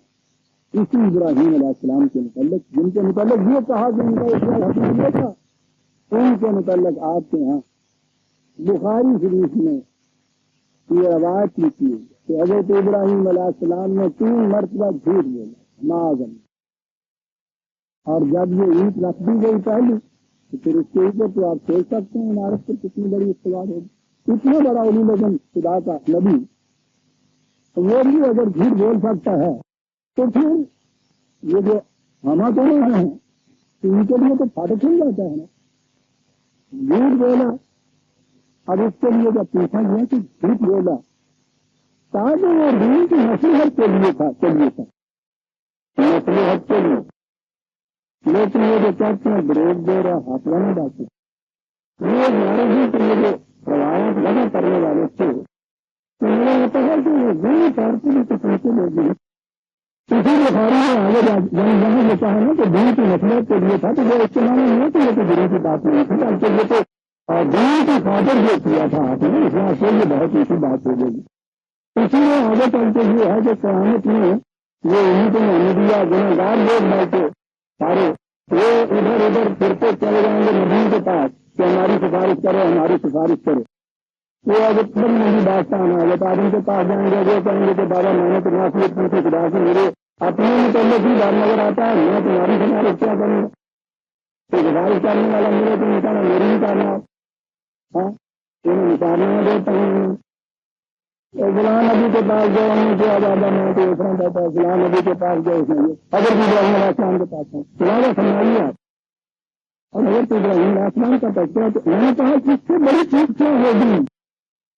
Speaker 1: اسی ابراہیم علیہ السلام کے متعلق جن کے متعلق یہ کہا کہ ان کا اسلام حکم یہ تھا، ان کے متعلق آپ کے یہاں بخاری شریف میں یہ روایت لکھی ہے کہ حضرت ابراہیم علیہ السلام نے 3 مرتبہ جھوٹ بولا معاذ اللہ، اور جب یہ عید رکھ دی گئی پہلی تو پھر اس کے اوپر تو آپ سوچ سکتے ہیں عمارت پر کتنی بڑی استوار ہوگی، اتنا بڑا علی لگن خدا کا نبی وہ بھی اگر جھوٹ بول سکتا ہے تو پھر یہ جو ہما کرے ہیں ان کے لیے تو پھاٹک کھل جاتا ہے نا، جھوٹ بولا۔ اب اس کے لیے جب پوچھا گیا کہ جھوٹ بولا تاکہ وہ دین کی نصیحت کے لیے تھا نصیحت کے لیے، لیکن یہ جو کہتے ہیں بریک دے رہا ہاتھ والا بات یہ ہمارے ہی کہ یہ جو روایت لگا کرنے والے تھے تو میرا ہوتا ہے کہ وہ ذہنی طور پر بھی کچھ ایسے لوگ ہیں اسی بخاری میں آگے یہاں یہ کہا نا کہ دین کی نصیحت کے لیے تھا تو وہ استعمال نہیں ہے کہ یہ تو دین کی بات نہیں تھی بلکہ یہ تو دین کی خاطر جو کیا تھا آپ نے اس واسطے یہ بہت ایسی بات ہو گئی۔ اسی میں آگے چلتے یہ ہے کہ قیامت میں یہ امت محمدیہ گنہگار لوگ بیٹھے سارے وہ ادھر ادھر پھرتے چلے جائیں گے نبی کے پاس کہ ہماری سفارش کرو ہماری سفارش کرو، وہ اگر بڑی بڑی داستان ہے جب آدمی کے پاس جائیں گے وہ کہیں گے کہ بابا میں نے تمہارا سے پوچھی خدا سے میرے اپنے متعلق ہی ڈر نظر آتا ہے، میں تمہاری سفارش کیا کروں گا، تو سفارش کرنے والا میرے تو نکالنا میری نہیں کرنا، ہاں انہیں نکالنا دیتا ہوں غلام نبی کے پاس گئے انہوں نے آزادہ میں تو اس طرح کہتا ہے غلام نبی کے پاس گئے اس نے اگر بھی ابراہیم علیہ السلام کے پاس ہے غلام سنبھالیے آپ، اور اگر تو ابراہیم علیہ السلام کا تذکرہ تو میں نے کہا کہ اس سے بڑی چیز کیا ہوگی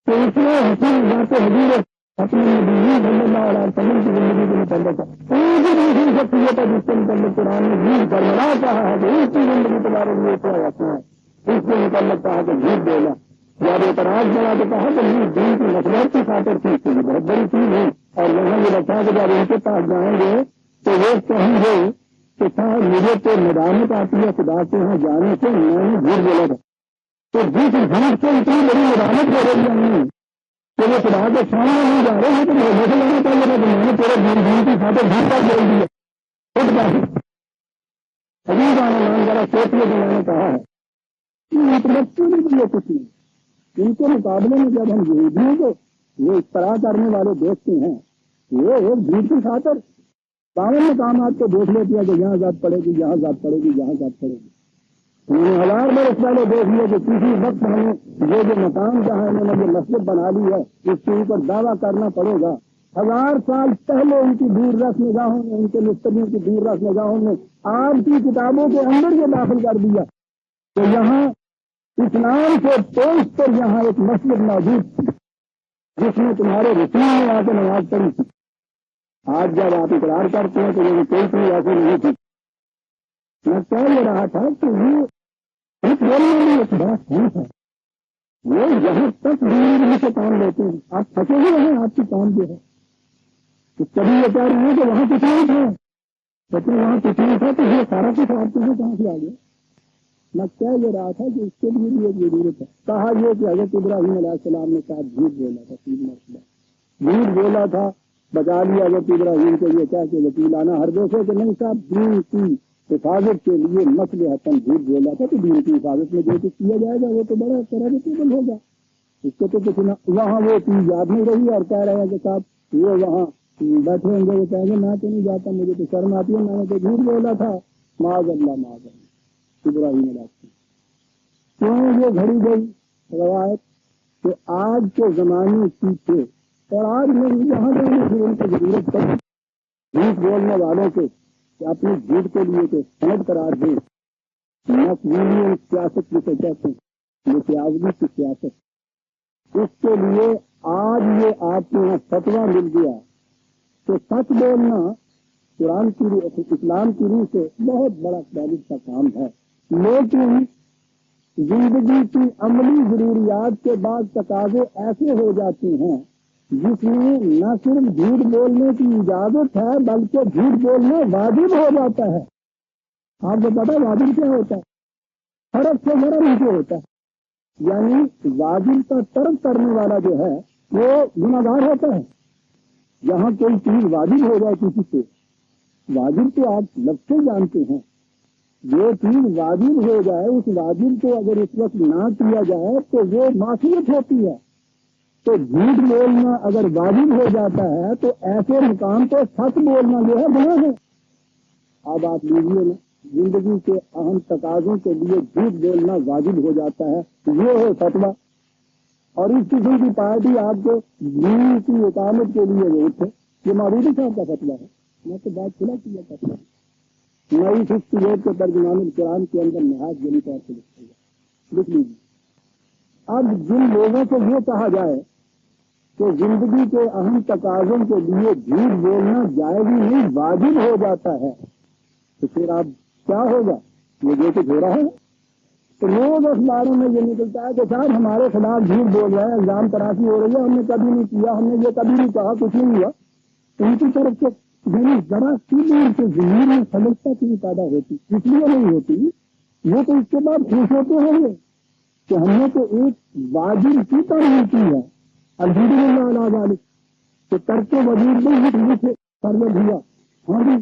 Speaker 1: تو اس میں حسین ذات حضور اپنے نبی صلی اللہ علیہ وسلم کی زندگی کے متعلق ہے ایک ہی دوسری شخصیت ہے جس کے متعلق قرآن نے جھوٹ برمنا کہا ہے کہ اس کی زندگی تمہارے لیے کیا رکھنا ہے، اس کے متعلق کہا کہ جھوٹ بولا، جب اعتراض بنا تو کہا کہ نہیں دین کی نصرت کی خاطر تھی تو یہ بہت بڑی چیز ہے، اور یہاں یہ رکھا کہ جب ان کے پاس جائیں گے تو وہ کہیں گے کہ صاحب مجھے تو ندامت آتی ہے خدا سے وہاں جانے سے میں نے جھوٹ بولا تھا، تو جس جھوٹ سے اتنی بڑی ندامت ہو رہی ہے نہیں کہ وہ خدا کے سامنے نہیں جا رہے لیکن وہ مسئلہ نہیں چاہیے تھا کہ میں نے تیرے دین کی خاطر جھوٹ کا بول دیا خود کا عزیز مان ذرا سوچیے جو میں نے کہا ہے بچوں کے لیے کچھ نہیں، ان کے مقابلے میں جب ہم یہودیوں کو وہ اس طرح کرنے والے دیکھتے ہیں وہ ایک جھوٹ کی خاطر باون مقامات کو دیکھ لیتے ہیں کہ یہاں ذات پڑے گی، یہاں ذات پڑے گی، یہاں ذات پڑے گی. انہوں نے 1000 برس پہلے دیکھ لیا کہ کسی وقت ہمیں یہ جو مقام جہاں انہوں نے یہ مسجد بنا لی ہے اس کے اوپر دعویٰ کرنا پڑے گا. 1000 سال پہلے ان کی دور رس نگاہوں نے، ان کے مستریوں کی دور رس نگاہوں نے آپ کی کتابوں کے اندر یہ داخل کر دیا کہ یہاں اسلام سے پوچھ پر یہاں ایک مسجد موجود تھی جس میں تمہارے رسول نے آ کے نماز پڑھی تھی. آج جب آپ اقرار کرتے ہیں تو یہ کوئی چیز ایسی نہیں تھی. میں کہہ یہ رہا تھا کہ یہ اس بولنے میں ایک بڑا فون ہے. وہ یہاں تک دین سے کام لیتے ہیں. آپ پھنسے ہوئے ہیں، آپ کی کام جو ہے تو کبھی یہ کہہ رہے ہیں کہ وہاں کچھ نہیں تھا، لیکن وہاں کچھ نہیں تھا تو یہ سارا کچھ آپ کے کہاں سے آ گیا. میں کہہ یہ رہا تھا کہ اس کے لیے بھی ایک ضرورت ہے. کہا یہ کہ حضرت ابراہیم علیہ السلام نے کہا جھوٹ بولا تھا، 3 مرتبہ جھوٹ بولا تھا. بتا لیا حضرت ابراہیم کو یہ کہہ کے وکیلانہ ہر دوسرے کہ نہیں صاحب دین کی حفاظت کے لیے مسئلہ حتم جھوٹ بولا تھا تو دین کی حفاظت میں جو کچھ کیا جائے گا وہ تو بڑا کریڈیٹیبل ہوگا. اس کو تو کچھ نہ وہاں وہ چیز یاد نہیں رہی اور کہہ رہے ہیں کہ صاحب وہ وہاں بیٹھے ہوں گے، وہ کہیں گے میں تو نہیں جاتا، مجھے تو شرم آتی ہے، میں نے تو جھوٹ بولا تھا. معاذ اللہ معاذ اللہ. ابراہیم علیہ السلام کیوں یہ گھڑی گئی روایت کہ آج کے زمانے کی تھے اور آج میں یہاں پہ ان کی ضرورت پڑی جھوٹ بولنے والوں کے کہ اپنی جھوٹ کے لیے کہ سند قرار دیں. مقبولیت سیاست جسے کہتے ہیں، متیازگی کی سیاست، اس کے لیے آج یہ آپ کے یہاں فتویٰ مل گیا کہ سچ بولنا قرآن کی روح، اسلام کی روح سے بہت بڑا کریڈٹ کا کام ہے. لیکن زندگی کی عملی ضروریات کے بعد تقاضے ایسے ہو جاتے ہیں جس میں نہ صرف جھوٹ بولنے کی اجازت ہے بلکہ جھوٹ بولنا واجب ہو جاتا ہے. آپ کو پتا واجب کیا ہوتا ہے؟ فرق سے ذرا نیچے ہوتا ہے. یعنی واجب کا ترک کرنے والا جو ہے وہ گناہ گار ہوتا ہے. یہاں کوئی چیز واجب ہو جائے کسی سے، واجب تو آپ لفظ سے جانتے ہیں، جو چیز واجب ہو جائے اس واجب کو اگر اس وقت نہ کیا جائے تو وہ معصیت ہوتی ہے. تو جھوٹ بولنا اگر واجب ہو جاتا ہے تو ایسے مقام پہ سچ بولنا جو ہے گناہ ہے. اب آپ لیجیے نا، زندگی کے اہم تقاضوں کے لیے جھوٹ بولنا واجب ہو جاتا ہے، یہ ہے فتویٰ. اور اس قسم کی پارٹی آپ کو دین کی اقامت کے لیے ووٹ ہے. یہ مودودی صاحب کا فتویٰ ہے. میں تو بات کھلا کیا فتویٰ 968 کے ترجمان القرآن کے اندر نہایت جلی طور سے لکھ لیجیے. اب جن لوگوں کو یہ کہا جائے کہ زندگی کے اہم تقاضوں کے لیے جھوٹ بولنا جائز نہیں واجب ہو جاتا ہے تو پھر آپ کیا ہوگا؟ یہ جو کچھ ہو رہا ہے تو روز اخباروں میں یہ نکلتا ہے کہ صاحب ہمارے خلاف جھوٹ بول رہے ہیں، الزام تراشی ہو رہی ہے، ہم نے کبھی نہیں کیا، ہم نے یہ کبھی نہیں کہا، کچھ نہیں ہوا. ان کی طرف سے ذرا سی دور سے زمین میں سمجھتا کی پیدا ہوتی، اس لیے نہیں ہوتی. وہ تو اس کے بعد خوش ہوتے ہوں گے کہ ہم نے تو ایک واجب کی تعریف کی ہے الحمدللہ علیہ ذالک کہ ترک وجود میں لکھے کر دیا. ہاں جی،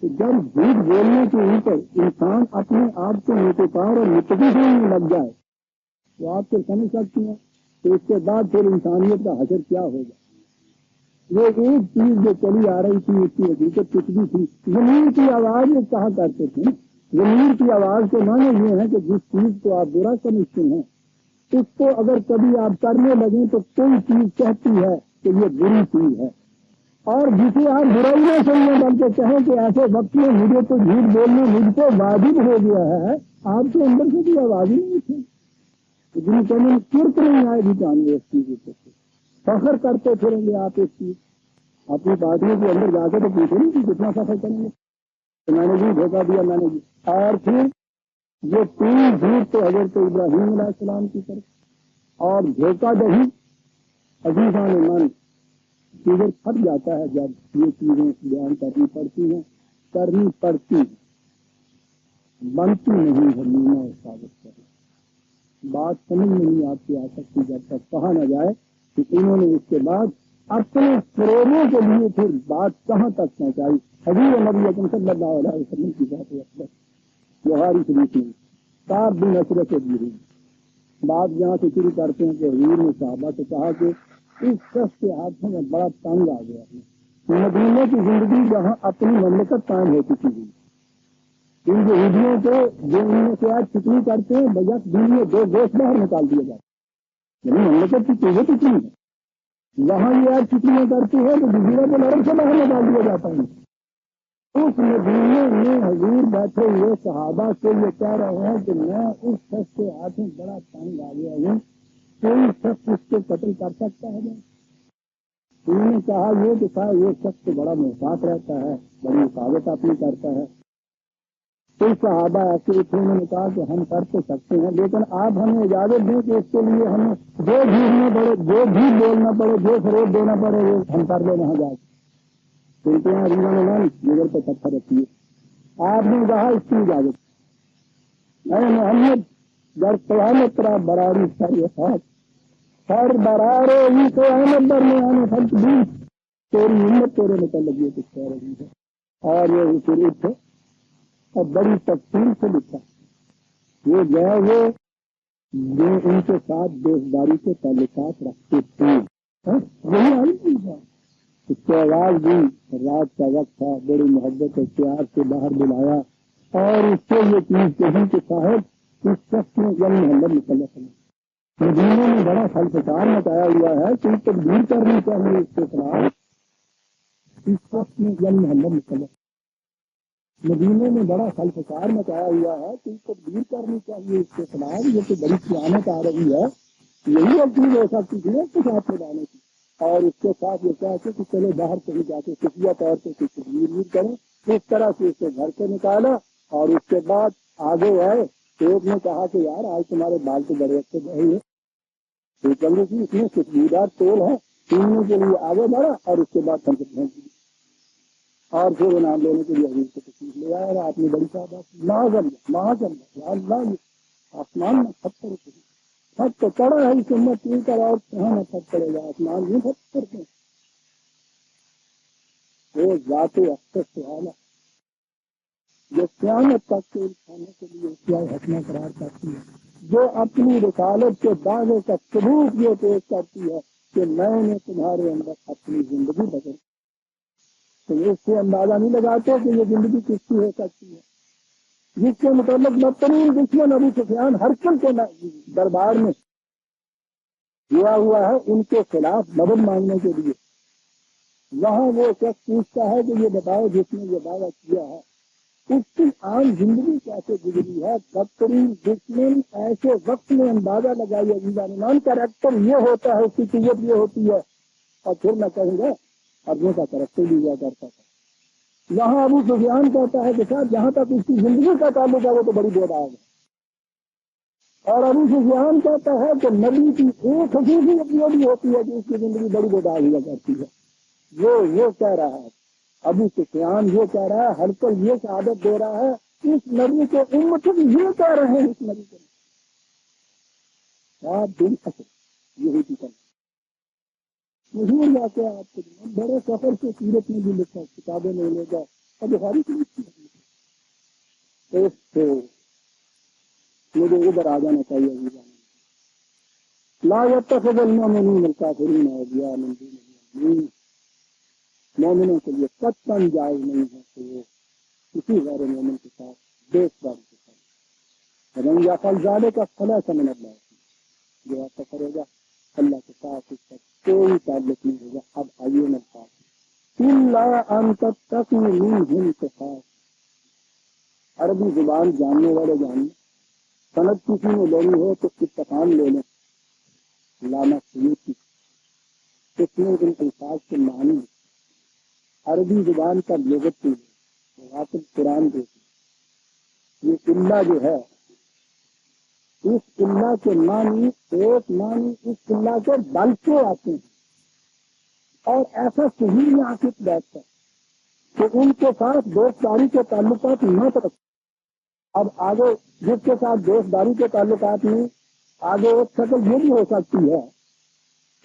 Speaker 1: تو جب جھوٹ بولنے کے اوپر انسان اپنے آپ کو نیکوکار اور متقی ہونے لگ جائے تو آپ کو سمجھ سکتی ہیں تو اس کے بعد پھر انسانیت کا حشر کیا ہوگا. وہ ایک چیز جو چلی آ رہی تھی اس کی حقیقت کچھ بھی تھی. ضمیر کی آواز یہ کہا کرتے تھے. ضمیر کی آواز کے معنی یہ ہے کہ جس چیز کو آپ برا سمجھتے ہیں اس کو اگر کبھی آپ کرنے لگیں تو کوئی چیز کہتی ہے کہ یہ بری چیز ہے، اور جسے آپ برائی نہ سمجھیں بلکہ کہیں کہ ایسے وقت میں مجھے تو جھوٹ بولنے مجھ کو واجب ہو گیا ہے، آپ کے اندر سے بھی آواز ہی نہیں تھی. جن کو چرک نہیں آئے بھی جانوے اس چیز سے فخر کرتے پھریں گے. آپ اس چیز اپنی پارٹیوں کے اندر جا کے تو پوچھیں نہیں کہ کتنا فخر کریں گے تو میں نے بھی دھوکہ دیا، میں نے بھی. اور پھر یہ 3 جھوٹ تو حضرت ابراہیم علیہ السلام کی طرف اور دھوکہ دہی عزیزان من ادھر پھٹ جاتا ہے جب یہ چیزیں بیان کرنی پڑتی ہیں بنتی نہیں ہے مینا اور ثابت کرنا. بات سمجھ نہیں آپ کی آ سکتی جب تک کہا نہ جائے کہ انہوں نے اس کے بعد اپنے فروغوں کے لیے پھر بات کہاں تک پہنچائی. حضور نبی اکرم صلی اللہ علیہ وسلم کی بات اکبر بخاری شریف میں صاحب بن نصر سے دی ہوئی بات جہاں سے شروع کرتے ہیں کہ حضور نے صحابہ سے کہا کہ اس شخص کے ہاتھوں میں بڑا تنگ آ گیا ہے، مدینے کی زندگی جہاں اپنی مملکت قائم ہو چکی تھی، ان یہودیوں کو جو ان میں سے آج فکری کرتے ہیں بجٹ دن میں 2 گوشت باہر نکال دیا جاتا ہے، یعنی مملکت کی قوت اتنی ہے، وہاں یہ آج فکریاں کرتی ہے تو جزیرہ العرب سے باہر نکال دیا جاتا ہے۔ اس مدینے میں حضور بیٹھے ہوئے صحابہ سے یہ کہہ رہے ہیں کہ میں اس شخص کے ہاتھ میں بڑا تنگ آ گیا ہوں، کوئی شخص اس کو قتل کر سکتا ہے؟ انہوں نے کہا یہ کہ تھا یہ شخص تو بڑا محتاط رہتا ہے، بڑی حفاظت اپنی کرتا ہے۔ کوئی صحابہ ایسے تھے، انہوں نے کہا کہ ہم کر تو سکتے ہیں لیکن آپ ہمیں اجازت دیں کہ اس کے لیے ہمیں جو جھوٹنا پڑے، جو جھوٹ بولنا پڑے، جو فروغ دینا پڑے وہ ہم کر لیں وہاں جا کے۔ سنتے ہیں ریزا نے مان جگر پہ پتھر رکھیے، آپ نے کہا اس کی اجازت، اے محمد در قیامت ترا براری سر خاک سر برارے ہی تو احمد در میں آنے خلق بھی تیری ہمت تیرے متعلق یہ کچھ کہہ رہی ہے۔ اور یہ اصول تھے اور بڑی تفصیل سے لکھا، وہ جو ہے وہ جو ان کے ساتھ دیشداری کے تعلقات رکھتے تھے، یہی آئی چیز ہے۔ اس کی آواز بھی رات کا وقت تھا، بڑی محبت اور پیار سے باہر بلایا اور اس سے یہ چیز کہی کہ صاحب اس شخص نے جب محمد صلی اللہ علیہ وسلم مدینے میں بڑا خلفشار مچایا ہوا ہے، کوئی تبدیل کرنی چاہیے اس کے خلاف۔ اس شخص نے جب محمد صلی اللہ علیہ وسلم مدینے میں بڑا خلفشار مچایا ہوا ہے، کوئی تبدیل کرنی چاہیے اس کے خلاف، یہ تو بڑی قیامت آ رہی ہے۔ یہی اب چیز ہو سکتی تھی اس کے ساتھ ملانے کی، اور اس کے ساتھ یہ کہتے کہ چلے باہر کہیں جا کے خفیہ طور پہ کچھ تدبیر کریں۔ اس طرح سے اسے گھر سے نکالا اور اس کے بعد آگے آئے۔ ایک نے کہا کہ یار آج تمہارے بال تو بڑے اچھے گئے ہیں، تو چلو کہ اس میں خوشبودار تیل ہے، پینے کے لیے آگے بڑھا اور اس کے بعد ہم سے پھینک دی اور پھر انعام لینے کے لیے حضور سے تشریف لے آیا۔ اور آپ نے بڑی صاحب اللہ آسمان میں پتھر چھت تو چڑھا ہے اس امت کی کر اور کہاں نہ پھٹ پڑے گا، آسمان نہیں پھٹ پڑتے وہ ذات اختر سے اعلیٰ جو قیامت تک کے انسانوں کے لیے کیا حسنہ قرار کرتی ہے، جو اپنی رسالت کے دعوے کا ثبوت یہ پیش کرتی ہے کہ میں نے تمہارے اندر اپنی زندگی بدل، تو اس سے اندازہ نہیں لگاتے کہ یہ زندگی کس کی ہو سکتی ہے، جس کے متعلق بدترین دشمن ابو سفیان ہرقل کے دربار میں ہوا ہوا ہے ان کے خلاف مدد مانگنے کے لیے۔ وہاں وہ شخص پوچھتا ہے کہ یہ بتاؤ جس نے یہ دعویٰ کیا ہے اس کی عام زندگی کیسے گزری ہے۔ بدترین دشمن ایسے وقت میں اندازہ لگائیے عزیزان، کریکٹر یہ ہوتا ہے، اس کی قوت یہ ہوتی ہے۔ اور پھر میں کہوں گا اربوں کا کریکٹر بھی ہوا کرتا تھا۔ یہاں ابو سفیان کہتا ہے کہ صاحب جہاں تک اس کی زندگی کا تعلق ہے وہ تو بڑی بے داغ ہے، اور ابو سفیان کہتا ہے کہ نبی کی ایک خصوصیت یہ بھی ہوتی ہے کہ اس کی زندگی بڑی بے داغ ہوا کرتی ہے۔ وہ کہہ رہا ہے ابو سفیان، یہ کہہ رہا ہے ہرقل، یہ شہادت دے رہا ہے اس نبی کے امت یہ کہہ رہے ہیں اس نبی کے دن اثر یہی کی کرنا مشہور واقعہ آپ کو بڑے سفر سے سیرت میں بھی لکھا، کتابیں میں لے گا اور بخاری کی مجھے ادھر آ جانا چاہیے۔ لا يتخذ المؤمنون الكافرين اولیاء من دون المؤمنین، مومنوں کے لیے قطعاً جائز نہیں ہے کہ وہ کسی غیر مومن کے ساتھ دوست داری کے ساتھ رنگ یا فل زیادہ کا فلا سمن اللہ جو ایسا کرے گا اللہ کے ساتھ اس کا کوئی تعلق نہیں ہوگا۔ اب آئیے میں عربی زبان جاننے والے جاننے، صنعت کسی میں لینی ہو تو اتفاق لے لیں لانا سیوتی، اس میں ان الفاظ کے معنی عربی زبان کا لغت کی غافل قرآن دیتی، یہ اللہ جو ہے اس اللہ کے معنی ایک معنی اس اللہ کے بل سے آتے ہیں، اور ایسا صحیح میں عاقب بیٹھتا ہے کہ ان کے ساتھ دوست داری کے تعلقات نہ رکھتے۔ اب آگے جس کے ساتھ دوست داری کے تعلقات میں آگے ایک شکل یہ بھی ہو سکتی ہے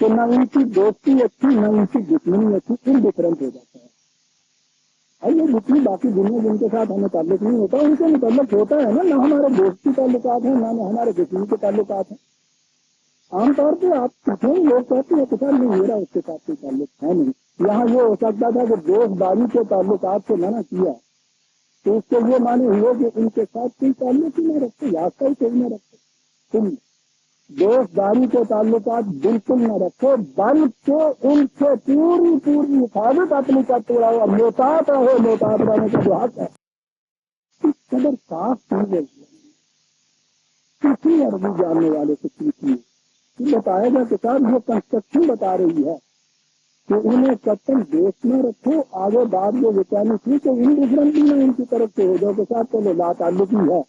Speaker 1: کہ نہ ان کی دوستی اچھی نہ ان کی دشمنی اچھی، انڈیفرنٹ ہو جاتا ہے۔ یہ جتنی باقی دنیا جن کے ساتھ ہمیں تعلق نہیں ہوتا ان کے متعلق ہوتا ہے نا ہمارے دوستی تعلقات ہیں نہ ہمارے دشمنی کے تعلقات ہیں۔ عام طور پہ آپ پوچھیں لوگ کہتے ہیں کہ سر نہیں میرا اس کے ساتھ کوئی تعلق ہے نہیں، یہاں یہ ہو سکتا تھا کہ دوست داری کے تعلقات سے منع کیا تو اس کے یہ معنی ہوئے کہ ان کے ساتھ کوئی تعلق ہی نہ رکھتے، یافتہ ہی کوئی نہ رکھتے، تم دوست داری کے تعلقات بالکل نہ رکھو، بلکہ ان سے پوری پوری حفاظت اپنی کرتے رہو اور محتاط رہو، محتاط رہنے کا جو حق ہے اس قدر صاف چیز ہے کسی عربی جاننے والے سے پوچھیے یہ بتائے گا کہ صاحب یہ کنسٹرکشن بتا رہی ہے کہ انہیں قتل دیش میں رکھو، آگے بعد میں بچانے کی کہ انڈیفرنٹ بھی نہیں ان کی طرف سے ہو جاؤ کے ساتھ چلو لا تعلق ہی ہے،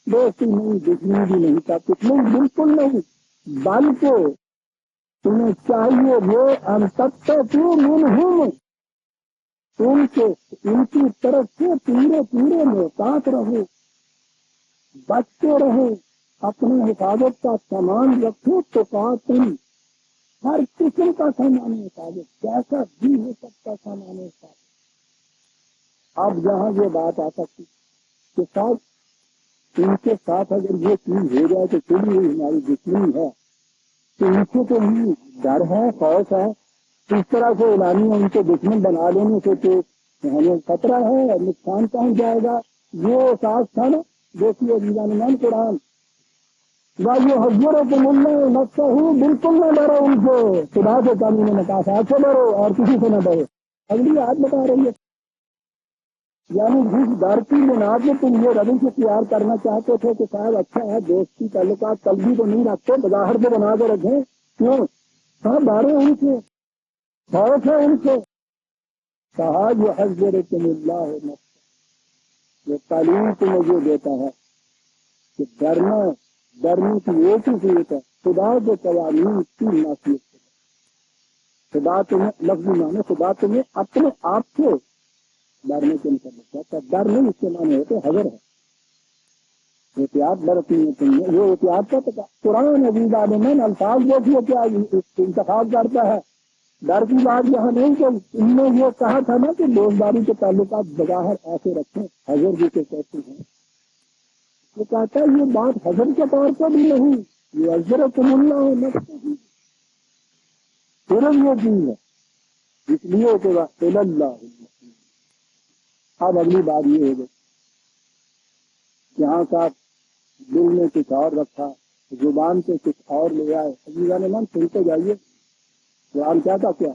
Speaker 1: دوستی نہیں، دشمنی بھی نہیں، سب کچھ نہیں، بالکل نہیں، بلکہ تمہیں چاہیے وہ ہم تب تک ان کی طرف سے پورے پورے محتاط رہو، بچتے رہو، اپنے حفاظت کا سامان رکھو، تو قاتل ہر قسم کا سامان حفاظت، جیسا بھی ہو سکتا سامان حفاظت۔ اب یہاں یہ بات آ سکتی کہ صاحب ان کے ساتھ اگر یہ چیز ہو جائے تو پھر یہ ہماری دشمنی ہے، تو ان سے تو ہی ڈر ہے، خوف ہے، اس طرح سے اعلانیہ ان کو دشمن بنا لینے سے تو ہمیں خطرہ ہے، نقصان پہنچ جائے گا۔ یہ ساتھ تھا نا، دیکھیے عزیزان قرآن یہ حضرت ملنا نقصہ ہوں، بالکل نہ ڈرو ان سے، خدا سے کمی نے کہا تھا سے ڈرو اور کسی سے نہ ڈرو۔ اگلی آیت بتا رہی ہے یعنی جس ڈر کی بنا کے تم یہ روش اختیار کرنا چاہتے تھے کہ صاحب اچھا ہے دوستی تعلقات قلبی تو نہیں رکھتے، بظاہر تو بنا کے رکھیں، کیوں صاحب ڈرے ان سے، خوف ہے ان سے، کہا جو حضرت اللہ نفس، یہ تعلیم تمہیں یہ دیتا ہے کہ ڈرنے کی ایک ہی صورت ہے، خدا کے قوانین کی نافذ، خدا تمہیں لفظی معنی خدا تمہیں اپنے آپ سے ڈرنے کے مطابق کہتا ہے، ڈر نہیں اس کے معنی ہوتے حذر ہے، احتیاط برتنی ہے تم نے، یہ احتیاط کا پتا قرآن عزیز عالمین الفاظ دیکھیے کیا انتخاب کرتا ہے، ڈر کی بات یہاں نہیں کہ ان نے یہ کہا تھا نا کہ دوستداری کے تعلقات بظاہر ایسے رکھیں، حذر جسے کہتے ہیں، وہ کہتا ہے یہ بات حضر کے طور پر بھی نہیں، یہ حضرت اللہ نفس ہی صرف یہ چیز ہے، اس لیے کہ اللہ۔ اب اگلی بات یہ ہے یہاں کا دل میں کچھ اور رکھا، زبان سے کچھ اور لے آئے، عزیزان من سنتے جائیے قرآن کیا تھا، کیا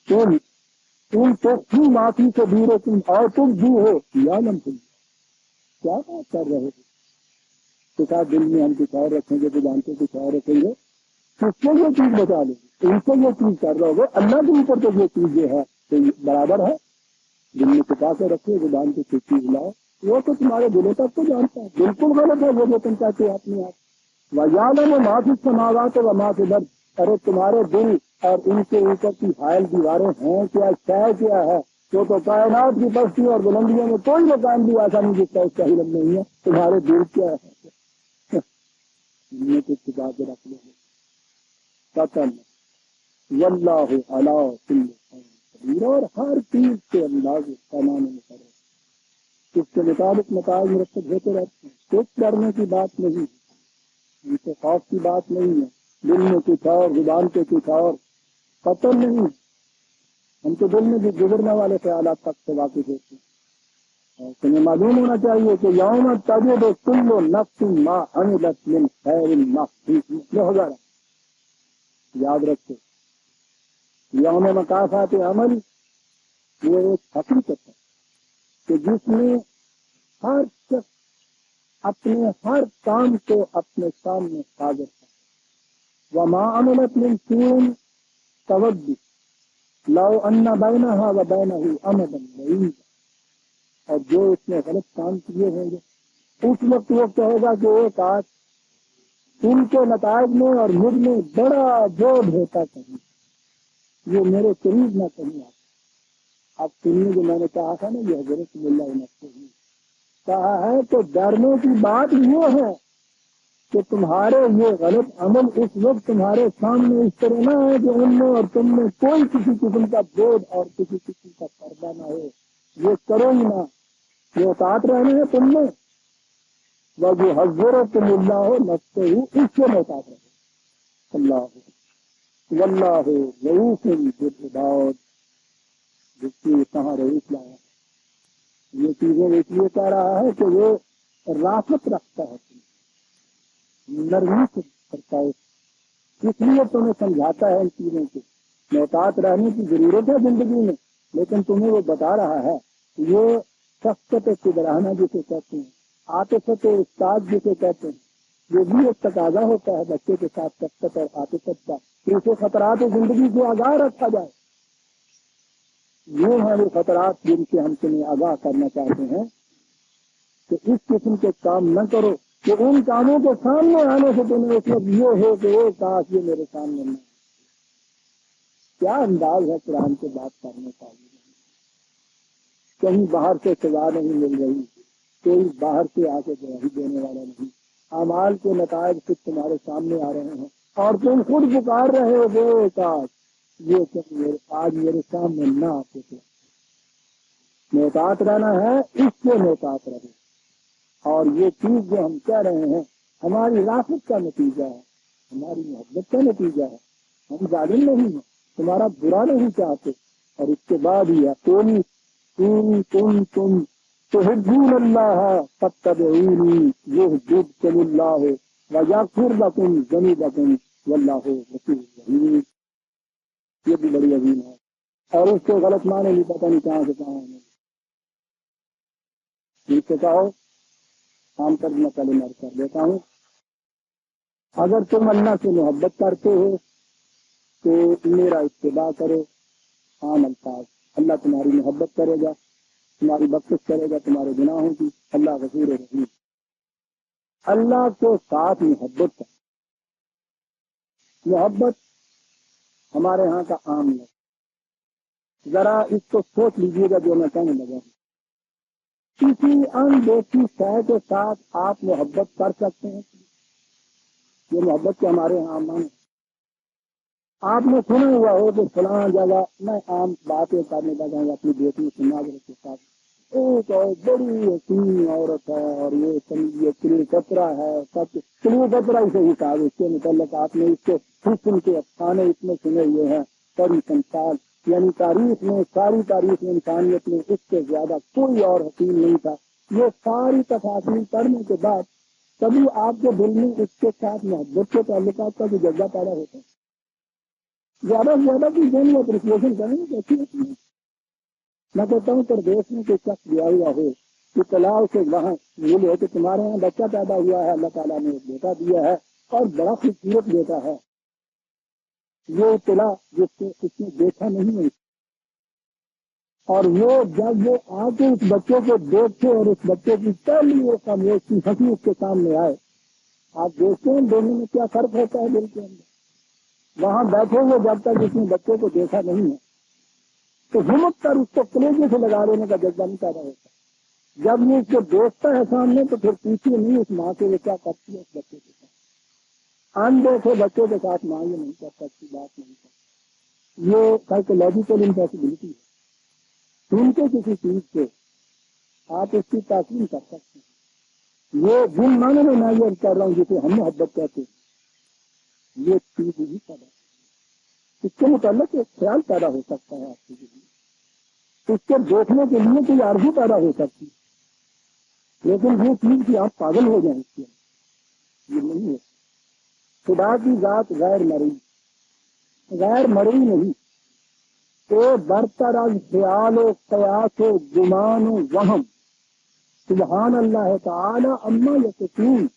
Speaker 1: تم تو کیوں معافی سے دور ہو تم، اور تم بھی ہو یا لم تم، کیا بات کر رہے ہو، دل میں ہم کچھ اور رکھیں گے، زبان سے کچھ اور رکھیں گے، کس سے یہ چیز بچا لیں گے، ان سے یہ چیز کر رہے ہو، اللہ کے اوپر تو یہ چیز جو ہے تو برابر ہے، دل میں چھپا کے رکھے، زبان سے کچھ چیز لاؤ، وہ تو تمہارے دلوں تک تو جانتا ہے، بالکل غلط ہے وہ جو تم کہتے ہو اپنے آپ، وَيَعْلَمُ مَا فِي السَّمَاوَاتِ وَمَا فِي الْأَرْضِ، ارے تمہارے دل اور ان کے اوپر کی حائل دیواریں ہیں کیا، شے کیا ہے، وہ تو کائنات کی پستی اور بلندیوں میں کوئی مکان بھی ایسا نہیں جس کا اس کا علم نہیں ہے، تمہارے دل کیا ہے کچھ چھپا کے رکھ لو گے، قتل واللہ علی کل شیء قدیر، اور ہر چیز کے انداز پیمانے میں کرے، اس کے مطابق نتائج مرتب ہوتے رہتے ہیں، کچھ ڈرنے کی بات نہیں، ان سے خوف کی بات نہیں ہے، دل میں کچھ اور، زبان پہ کچھ اور، قتل نہیں، ہم تو دل میں بھی گزرنے والے خیالات تک سے واقف ہوتے ہیں، اور تمہیں معلوم ہونا چاہیے کہ یوم تجد کل نفس ما عملت من خیر محضر ہوگا، یاد رکھو یوم مکافات عمل یہ ایک حقیقت ہے کہ جس میں ہر شخص اپنے ہر کام کو اپنے سامنے حاضر ہے، وما عملت من سوء تود لو ان بینہا و بینہ امدا بعیدا، اور جو اس نے غلط کام کیے ہوں گے اس وقت وہ کہے گا کہ ایک آج ان کے نتائج میں اور مجھ میں بڑا بوجھ ہوتا کہیں، یہ میرے قریب نہ کہیں آتا۔ اب سننے جو میں نے کہا تھا نا یہ حضرت اللہ نفس ہی کہا ہے کہ ڈرنے کی بات یہ ہے کہ تمہارے یہ غلط عمل اس وقت تمہارے سامنے اس طرح نہ ہے کہ ان میں اور تم میں کوئی کسی قسم کا بوجھ اور کسی قسم کا پردہ نہ ہو، یہ کرو ہی نہ، یہ اطاعت رہنے ہے تم میں، وہ جو حضرت اللہ ہو نفس ہی اس سے محتاط رہے، اللہ واللہ رؤوف بالعباد، جس کی کہاں رئیس لایا. یہ چیزیں اس لیے کہہ رہا ہے کہ وہ رافت رکھتا ہے، نرمی سے کرتا ہے، اس لیے تمہیں سمجھاتا ہے ان چیزوں کو. محتاط رہنے کی ضرورت ہے زندگی میں، لیکن تمہیں وہ بتا رہا ہے. یہ شفقت کبراہنا جسے کہتے ہیں، عاطفت استاد جسے کہتے ہیں، یہ بھی ایک تقاضا ہوتا ہے بچے کے ساتھ شفقت اور عاطفت کا، کہ اسے خطرات زندگی سے آگاہ رکھا جائے. یہ ہیں وہ خطرات جن سے ہم تمہیں آگاہ کرنا چاہتے ہیں کہ اس قسم کے کام نہ کرو کہ ان کاموں کے سامنے آنے سے تمہیں اس وقت یہ ہو کہ وہ کاش یہ میرے سامنے نہ. کیا انداز ہے قرآن سے بات کرنے کا. کہیں باہر سے سزا نہیں مل رہی، کوئی باہر سے آ کے گواہی دینے والا نہیں. اعمال کے نتائج خود تمہارے سامنے آ رہے ہیں اور تم خود پکار رہے ہو وہ کاش یہ تم آج میرے سامنے نہ آتے تھے. محتاط رہنا ہے، اس سے محتاط رہے. اور یہ چیز جو ہم کہہ رہے ہیں ہماری رافت کا نتیجہ ہے، ہماری محبت کا نتیجہ ہے. ہم ظالم نہیں ہیں، تمہارا برا نہیں چاہتے. اور اس کے بعد ہی تم تحبون اللہ فاتبعونی یحببکم اللہ ویغفر لکم ذنوبکم واللہ غفور رحیم. یہ بھی بڑی عظیم ہے اور اس کے غلط معنی نہیں پتہ نہیں کہاں سے کہاں ہے. ٹھیک سے کہو کام کر میں کلمہ کر دیتا ہوں. اگر تم اللہ سے محبت کرتے ہو تو میرا اتباع کرو. عام الفاظ، اللہ تمہاری محبت کرے گا، تمہاری بخشش کرے گا تمہارے گناہوں کی. اللہ غفور رحیم. اللہ کے ساتھ محبت کا، محبت ہمارے ہاں کا عام ہے. ذرا اس کو سوچ لیجیے گا جو میں کہنے لگا ہوں. کسی اندیکھی شے کے ساتھ آپ محبت کر سکتے ہیں؟ یہ محبت کے ہمارے یہاں مان. آپ نے سنا ہوا ہو کہ فلاں جگہ میں عام باتیں کرنے لگا ہوں اپنی بیٹی سے معذرت کے ساتھ. ایک اور بڑی حسین عورت ہے اور یہ سمجھیے کلیوپترا ہے. سچ کلیوپترا ہی صحیح کہا. اس کے متعلق آپ نے اس کے حسن کے افسانے اتنے سنے ہوئے ہیں. بڑی سنسال یعنی تاریخ میں، ساری تاریخ میں انسانیت میں اس سے زیادہ کوئی اور حسین نہیں تھا. یہ ساری تفاصیل پڑھنے کے بعد کبھی آپ کے دل میں اس کے ساتھ محبت کے تعلقات کا جو جذبہ پیدا ہوتا ہے، زیادہ سے زیادہ کی دین میں اپریسیشن کریں گے اچھی ہوتی ہے. میں کہتا ہوں پردیش میں کوئی شخص گیا ہوا ہو کہ طلاق سے وہاں مل ہو کہ تمہارے یہاں بچہ پیدا ہوا ہے، اللہ تعالیٰ نے ایک بیٹا دیا ہے اور بڑا خوبصورت بیٹا ہے. یہ اطلاع جس سے اس نے دیکھا نہیں ہے، اور وہ جب وہ آ کے اس بچے کو دیکھے اور اس بچے کی پہلی وہ خاموش کی ہنسی اس کے سامنے آئے، آپ دیکھتے ہیں دونوں میں کیا فرق ہوتا ہے دل کے اندر. وہاں بیٹھے ہوئے جب تک اس نے بچے کو دیکھا نہیں ہے تو ہمت کر اس کو کلیجے سے لگا دینے کا جذبہ نہیں پیدا ہوتا. جب یہ اس کو دیکھتا ہے سامنے تو پھر پوچھیے نہیں اس ماں سے وہ کیا کرتی ہے اس بچے کے ساتھ. اندیکھے بچے کے ساتھ ماں یہ نہیں کر سکتی، بات نہیں کرتی. یہ سائیکولوجیکل امپاسبلٹی ہے. سن کے کسی چیز سے آپ اس کی تاثیر کر سکتے ہیں. یہ جن معنی میں یہ کر رہا ہوں جسے ہم محبت کہتے ہیں، یہ چیز ہی پیدا اس کے متعلق ایک خیال پیدا ہو سکتا ہے آپ کی زندگی. اس کو دیکھنے کے لیے کوئی آرزو پیدا ہو سکتی ہے، لیکن یہ چیز کہ آپ پاگل ہو جائیں اس کے یہ نہیں ہے. خدا کی ذات غیر مرئی نہیں. تو برتر از خیال و قیاس و گمان و وہم سبحان اللہ تعالی اما یصفون.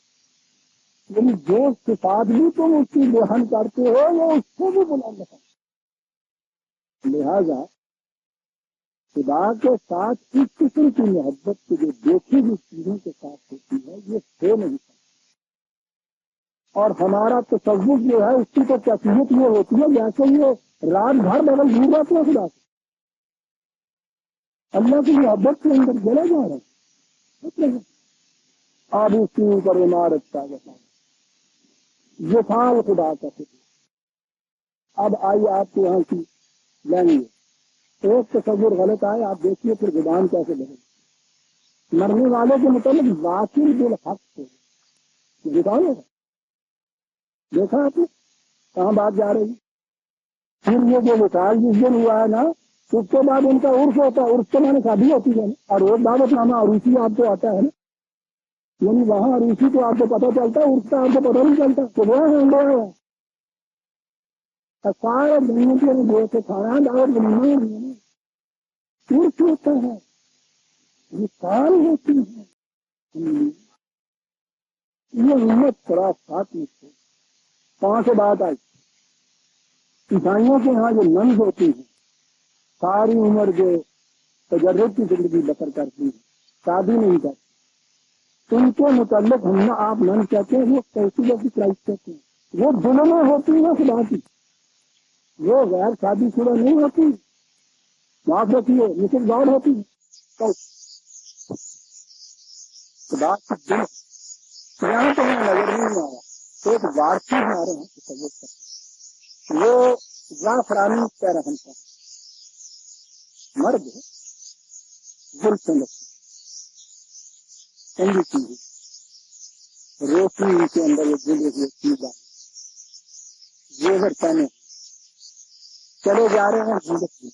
Speaker 1: یعنی جو صفات بھی تم اس کی بیان کرتے ہو وہ اس کو بھی بلند ہے. لہذا خدا کے ساتھ اس قسم کی محبت سے جو دیکھی ہوئی چیزوں کے ساتھ ہوتی ہے یہ ہو نہیں سکتی. اور ہمارا تصور جو ہے اس کی تو کیفیت یہ ہوتی ہے جیسے یہ رات بھر بغل گھوم رہتے ہیں خدا سے. اللہ کی محبت کے اندر جلا جا رہا ہے. اب اس کے اوپر عمارت کا یہ فال خدا کا فکر. اب آئیے آپ کے یہاں کی لینگویج. ایک تصور غلط آئے آپ دیکھیے پھر زبان کیسے بدلے. مرنے والے کے متعلق واقعی بالحق سے دکھاؤ گا. دیکھا آپ نے کہاں بات جا رہی. پھر یہ جو وکال جس دن ہوا ہے نا اس کے بعد ان کا عرف ہوتا ہے، عرف کے معنی شادی ہوتی ہے، اور روز دعوت نامہ عروسی آپ کو آتا ہے نا، یعنی وہاں عروسی کو آپ کو پتہ چلتا ہے، عرف کا آپ کو پتہ نہیں چلتا کہ وہ ہے وہ ہے سارے دنیا کے جو سے کھانا دعوت بنانا عرف ہوتا ہے، یہ سال ہوتی ہے، یہ امت خراب ساتھ میں سے کہاں سے بات آئی؟ عیسائیوں کے یہاں جو ننز ہوتی ہیں ساری عمر جو تجرب کی زندگی بسر کرتی ہیں، شادی نہیں کرتی، ان کے متعلق ہم نے آپ ننز کہتے ہیں، وہ کیسی جیسی کرائس کہتے ہیں، وہ دلوں ہوتی ہیں خدا کی، وہ غیر شادی شدہ نہیں ہوتی، معاف رکھیے مسلم گاؤں ہوتی ہے، تو خدا کی دل یہاں تو ہمیں نظر نہیں آیا، ایک وارسی ہمارے ہیں تصور کرتے، وہ زعفرانی پہ رہن کا مرد دل سے لگتی ٹھنڈی چیزیں روشنی کے اندر یہ دل ہوئی چیز زیور پہنے چلے جا رہے ہیں زندگی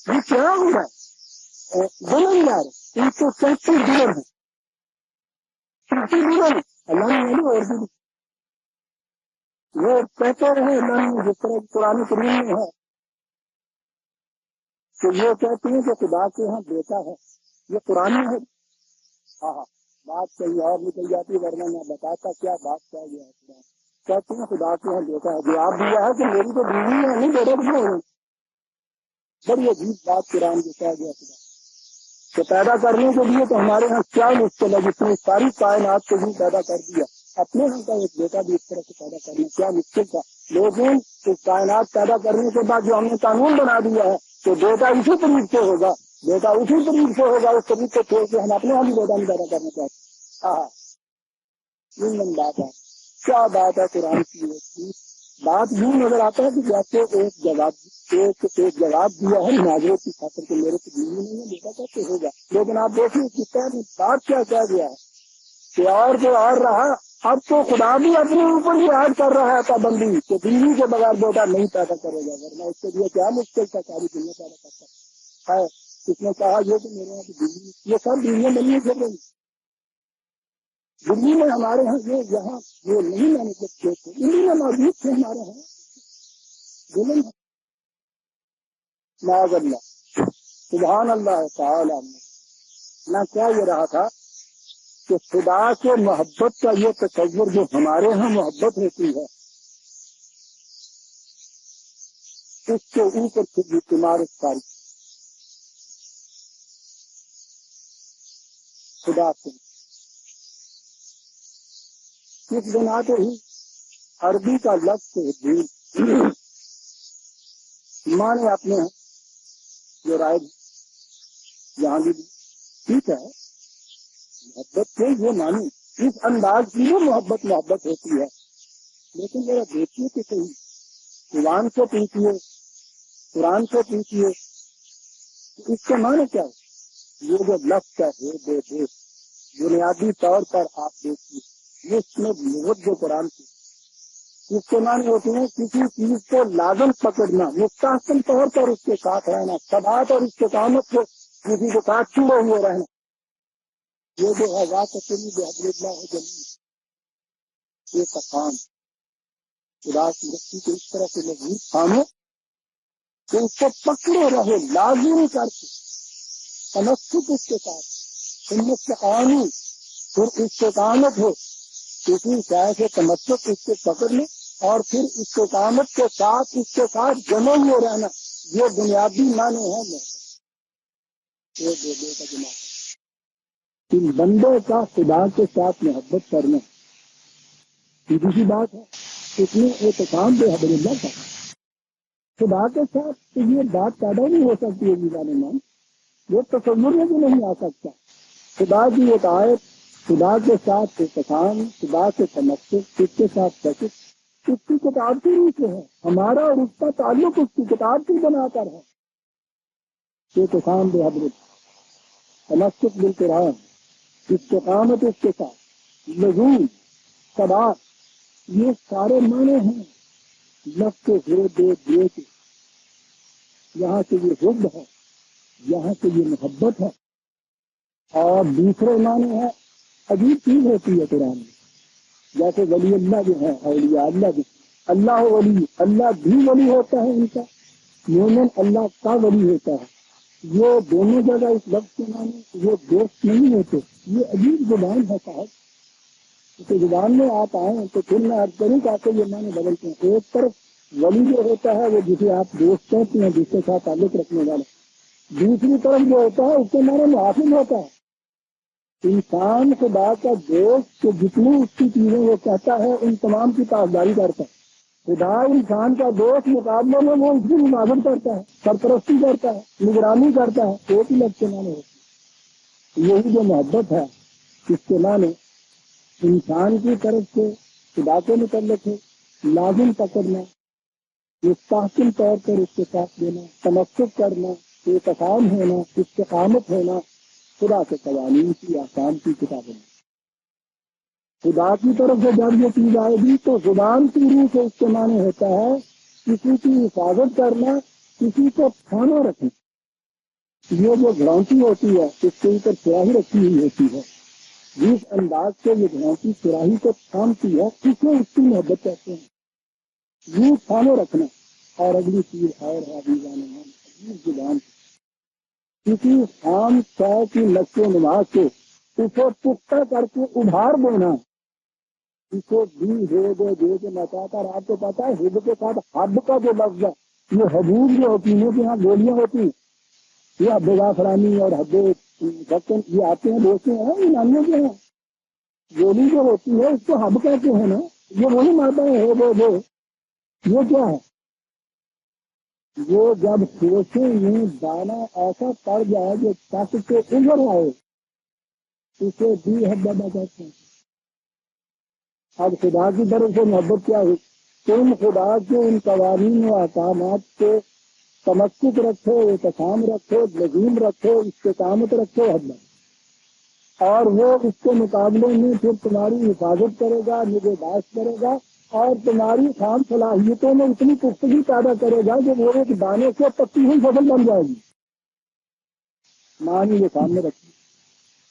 Speaker 1: یہ کیا ہو رہا ہے؟ دلن جا رہے ان کو سینتی دلن ہے، سینتی دلن اللہ نے نہیں اور بھی وہ کہتے رہے اللہ نے جس طرح قرآن کریم میں ہے کہ یہ کہتی ہیں کہ خدا کے یہاں بیٹا ہے، یہ قرآن میں ہے، ہاں ہاں بات صحیح اور نکل جاتی ورنہ میں بتاتا کیا بات کیا گیا ہے، کہتے ہیں خدا کے یہاں بیٹا ہے، جواب دیا ہے کہ میری تو بیوی ہے نہیں بیٹا کتنے ہوئے، بڑی عجیب بات قرآن جو کہا گیا خدا کہ پیدا کرنے کے لیے تو ہمارے یہاں کیا مشکل ہے، جس نے ساری کائنات کو بھی پیدا کر دیا، اپنے یہاں کا ایک بیٹا بھی اس طرح سے پیدا کرنا کیا مشکل تھا، لیکن اس کائنات پیدا کرنے کے بعد جو ہم نے قانون بنا دیا ہے تو بیٹا اسی طریق سے ہوگا، بیٹا اسی طریق سے ہوگا، اس طریق سے چھوڑ کے ہم اپنے یہاں بھی بیٹا نہیں پیدا کرنا چاہتے، ہاں یہ بات ہے، کیا بات ہے قرآن کی بات یوں نظر آتا ہے کہ جیسے ایک جواب دیا ہے معذرت کی خاطر کہ میرے کو بیوی نہیں ہے بیٹا کیسے ہوگا، لیکن آپ دیکھیں کس طرح بات کیا کہہ گیا ہے کہ اور جو اور رہا اب تو خدا بھی اپنے اوپر ہی عائد کر رہا ہے پابندی کہ بیوی کے بغیر بیٹا نہیں پیدا کرے گا، ورنہ اس کے لیے کیا مشکل تھا ساری دنیا پیدا کر سکتا ہے، اس نے کہا یہ کہ میرے یہاں کی بیوی یہ سب بیویاں بنی پھر رہی دلی میں ہمارے یہاں یہ یہاں یہ نہیں میں نے دلی میں موجود تھے ہمارے یہاں دلن معاذ اللہ سبحان اللہ تعالی نہ کیا یہ رہا تھا کہ خدا کے محبت کا یہ تصور جو ہمارے ہاں محبت ہوتی ہے اس کے اوپر سے تمہارے ساری خدا سے اس بنا کے ہی عربی کا لفظ دین مانے اپنے ہیں جو رائے یہاں بھی ٹھیک ہے محبت کے یہ مانی اس انداز کی بھی محبت ہوتی ہے، لیکن ذرا دیکھیے کہ صحیح قرآن سے پوچھیے اس کے معنی کیا ہے، یہ جو لفظ ہے بنیادی طور پر آپ دیکھیے اس میں لغت جو قرآن کی اس کے معنی ہوتے ہیں کسی چیز کو لازم پکڑنا، مستحکم طور پر اس کے ساتھ رہنا، ثبات اور استقامت کو کسی کے ساتھ چھوڑے ہوئے رہنا، یہ جو ہے ذات حضرت اللہ یہ تقام خدا کی رسی کو اس طرح سے مضبوط تھامے کہ اس کو پکڑے رہے لازم کر کے تمسک اس کے ساتھ ہمت سے آنی پھر استقامت ہو کسی شے سے تمسک اس کے پکڑ لے اور پھر استقامت کے ساتھ اس کے ساتھ جمع ہوئے رہنا، یہ بنیادی معنی ہے یہ دو کا جمع ان بندے کا خدا کے ساتھ محبت کرنا سیدھی سی بات ہے، اس میں احتکام بے حضر اللہ کا خدا کے ساتھ تو یہ بات پیدا نہیں ہو سکتی ہے مان یہ تصور میں بھی نہیں آ سکتا، خدا کی ایک آیت خدا کے ساتھ احتکام خدا سے تمسک اس کے ساتھ تشک اس کی کتاب کی روح سے ہے، ہمارا اور اس کا تعلق اس کی کتاب کی بنا کر ہے، احتکام بے حضرت تمسک بالقرآن استقامت اس کے ساتھ لزوم ثبات یہ سارے معنی ہیں لفظ کے دے کے یہاں سے یہ حب ہے، یہاں سے یہ محبت ہے. اور دوسرے معنی ہے، عجیب چیز ہوتی ہے قرآن میں، جیسے ولی اللہ جو ہے، اولیاء اللہ جو، اللہ ولی، اللہ بھی ولی ہوتا ہے ان کا، مومن اللہ کا ولی ہوتا ہے. یہ دونوں جگہ اس لفظ کے معنی یہ دوست نہیں ہوتے. یہ عجیب زبان ہے صاحب. تو زبان میں آپ آئیں تو پھر میں عرض کروں کہ آپ کو یہ معنی بدلتے ہیں. ایک طرف ولی جو ہوتا ہے وہ جسے آپ دوست کہتے ہیں، جس کے ساتھ تعلق رکھنے والا. دوسری طرف جو ہوتا ہے اس کے معنی محافظ ہوتا ہے. انسان خدا کا دوست تو جتنی اس کی چیزیں وہ کہتا ہے ان تمام کی پاسداری کرتا ہے. خدا انسان کا دوست مقابلے میں وہ اس کی حفاظت کرتا ہے، سرپرستی کرتا ہے، نگرانی کرتا ہے. ایک ہی لفظ کے معنی ہوتے ہیں. یہی جو محبت ہے اس کے معنی انسان کی طرف سے خدا کے متعلق ہے، لازم پکڑنا، مستحکم طور پر اس کے ساتھ دینا، تمسک کرنا، اعتصام ہونا، استقامت ہونا، خدا کے قوانین کی، احکام کی کتابیں. خدا کی طرف سے جب یہ چیز آئے گی تو زبان کی روح سے اس کے معنی ہوتا ہے کسی کی حفاظت کرنا، کسی کو تھامے رکھنا. یہ جو گھڑونتی ہوتی ہے اس کے اوپر سراہی رکھی ہوئی ہوتی ہے، جس انداز سے یہ گھڑونتی سراہی کو تھامتی ہے اسے اس کی محبت کہتے ہیں. یوں تھامے رکھنا. اور اگلی چیز اور ہے زبان کسی خام شے کی نقش و نما سے اسے پختہ کر کے ابھار دینا. اسے بھی دے کے نچاتا. اور آپ کو پتا ہے ہب کے ساتھ حب کا جو لفظ ہے، یہ حبوب جو ہوتی ہیں کہ یہاں گولیاں ہوتی ہیں، یہ حب غافرانی اور حب ڈھکن یہ آتے ہیں دوستے ہیں ایرانیوں کے ہیں. گولی جو ہوتی ہے اس کو حب کہتے ہیں نا. یہ وہی ماتا ہے یہ کیا ہے؟ وہ جب سوچے میں دانا ایسا پڑ جائے جو تک کے ابھر آئے اسے بھی حبا کہتے ہیں. اب خدا کی طرف سے محبت کیا ہے؟ تم خدا کے ان قوانین و احکامات سے تمسک رکھو، اعتصام رکھو، لزوم رکھو، استقامت رکھو حد. اور وہ اس کے مقابلے میں پھر تمہاری حفاظت کرے گا، نگہداشت کرے گا، اور تمہاری خام صلاحیتوں میں اتنی پختگی پیدا کرے گا کہ وہ ایک دانے سے پکی ہوئی فصل بن جائے گی. معنی یہ سامنے رکھیے.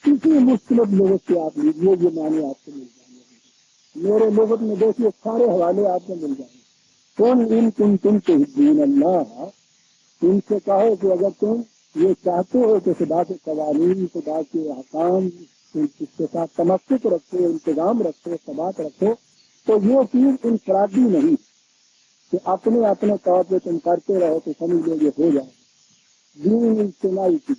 Speaker 1: کسی مختلف لغت سے آپ لیجیے یہ معنی آپ کو مل جائیں گے. میرے لغت میں دیکھیے سارے حوالے آپ کو مل جائیں گے. تم تحبون اللہ، ان سے کہو کہ اگر تم یہ چاہتے ہو کہ خدا کے قوانین، خدا کے احکام اس کے ساتھ تمسک رکھو، انتظام رکھو، ثبات رکھو، تو یہ چیز انفرادی نہیں کہ اپنے اپنے طور پہ تم کرتے رہو تو سمجھ لو یہ ہو جائے. دین اجتماعی کی،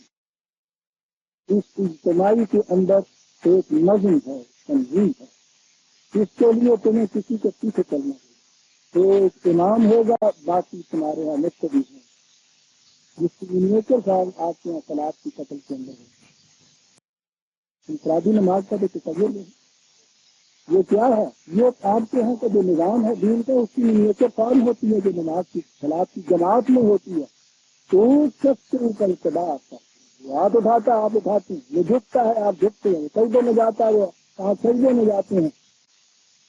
Speaker 1: اس اجتماعی کے اندر ایک نظم ہے، تنظیم ہے. اس کے لیے تمہیں کسی کے پیچھے چلنا ہے. ایک امام ہوگا، باقی تمہارے یہاں مقتدی ہیں، جس کی نیچر صاحب آپ کے یہاں صلاۃ کی قتل کے اندر ہے. انفرادی نماز کا تو تصور نہیں. یہ کیا ہے؟ یہ آپ کے یہاں کا جو نظام ہے دین کا، اس کی نیچر فارم ہوتی ہے جو نماز کی صلاۃ کی جماعت میں ہوتی ہے. تو شخص کے اوپر ابتدا آتا ہے، وہ ہاتھ اٹھاتا ہے آپ اٹھاتے ہیں، وہ جھکتا ہے آپ جھکتے ہیں، سجدے میں جاتا ہے وہ آپ سجدے میں جاتے ہیں.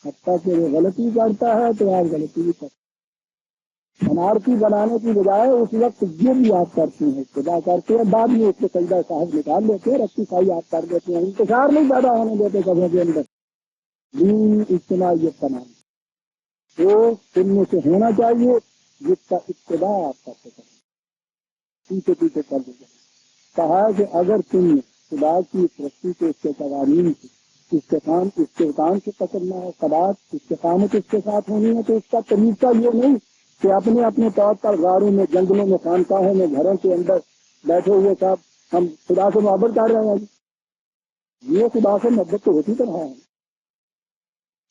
Speaker 1: حتیٰ کہ وہ غلطی کرتا ہے تو آپ غلطی بھی کرتے ہیں. انارکی بنانے کی بجائے اس وقت یہ بھی آپ کرتے ہیں، خدا کرتے ہیں، بعد میں اس کو سجدہ صاحب نکال لیتے ہیں، رسی سائی آپ کر دیتے ہیں. انتشار نہیں پیدا ہونے دیتے سبوں کے اندر. دین اجتماعیت کا نام تو ان میں سے ہونا چاہیے جس کا ابتدا آپ کرتے ہیں، پیچھے پیچھے کر دیتے ہیں. کہا کہ اگر تم نے خدا کی ترقی کے اس کے قوانین کی استحکام سے پکڑنا ہے، ثبات استقامت اس کے ساتھ ہونی ہے، تو اس کا طریقہ یہ نہیں کہ اپنے اپنے طور پر غاروں میں، جنگلوں میں، خانقاہوں میں، گھروں کے اندر بیٹھے ہوئے صاحب ہم خدا سے محبت کر رہے ہیں. یہ خدا سے محبت تو ہوتی طرح ہے.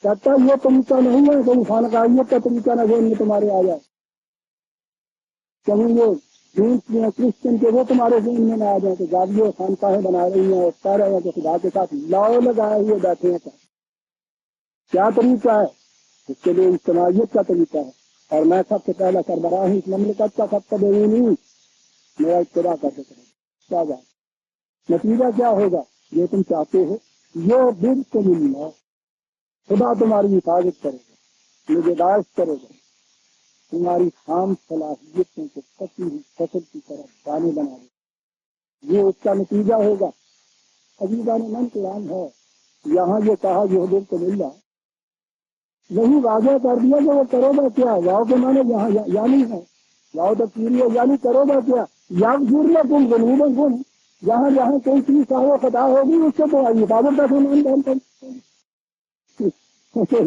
Speaker 1: کہتا یہ طریقہ نہیں ہے کوئی خانقاہیت کا طریقہ نہ ذہن میں تمہارے آ جائے، کہیں یہ کرسچن کے وہ تمہارے ذہن میں نہ آ جائے کہ جب یہ خانقاہیں بنا رہی ہیں اور کہہ رہے ہیں کہ خدا کے ساتھ لاؤ لگائے ہوئے بیٹھے ہیں. کیا طریقہ ہے؟ اس کے لیے اجتماعیت کا طریقہ ہے. اور میں سب سے پہلا سربراہ ہوں اس مملکت کا، سب سے نہیں میرا ابتدا کر دیتا ہوں. کیا بات نتیجہ کیا ہوگا؟ یہ تم چاہتے ہو یہ دل کو ملنا، خدا تمہاری حفاظت کرے گا، نگہداشت کرے گا، تمہاری خام صلاحیتوں کو کسی بھی فصل کی طرف دانے بنا دے، یہ اس کا نتیجہ ہوگا۔ عزیزان من قرآن ہے، یہاں یہ کہا یہودیوں کو مل رہا وہی واضح کر دیا کہ وہ کرو گا کیا، واؤ کے معنی یہاں یعنی ہے، واؤ تکفیری ہے، یعنی کرو گا کیا، یا ضرور تم جنوب گن، جہاں جہاں کوئی چیز صاحب خطا ہوگی اس سے تو حفاظت کا سامان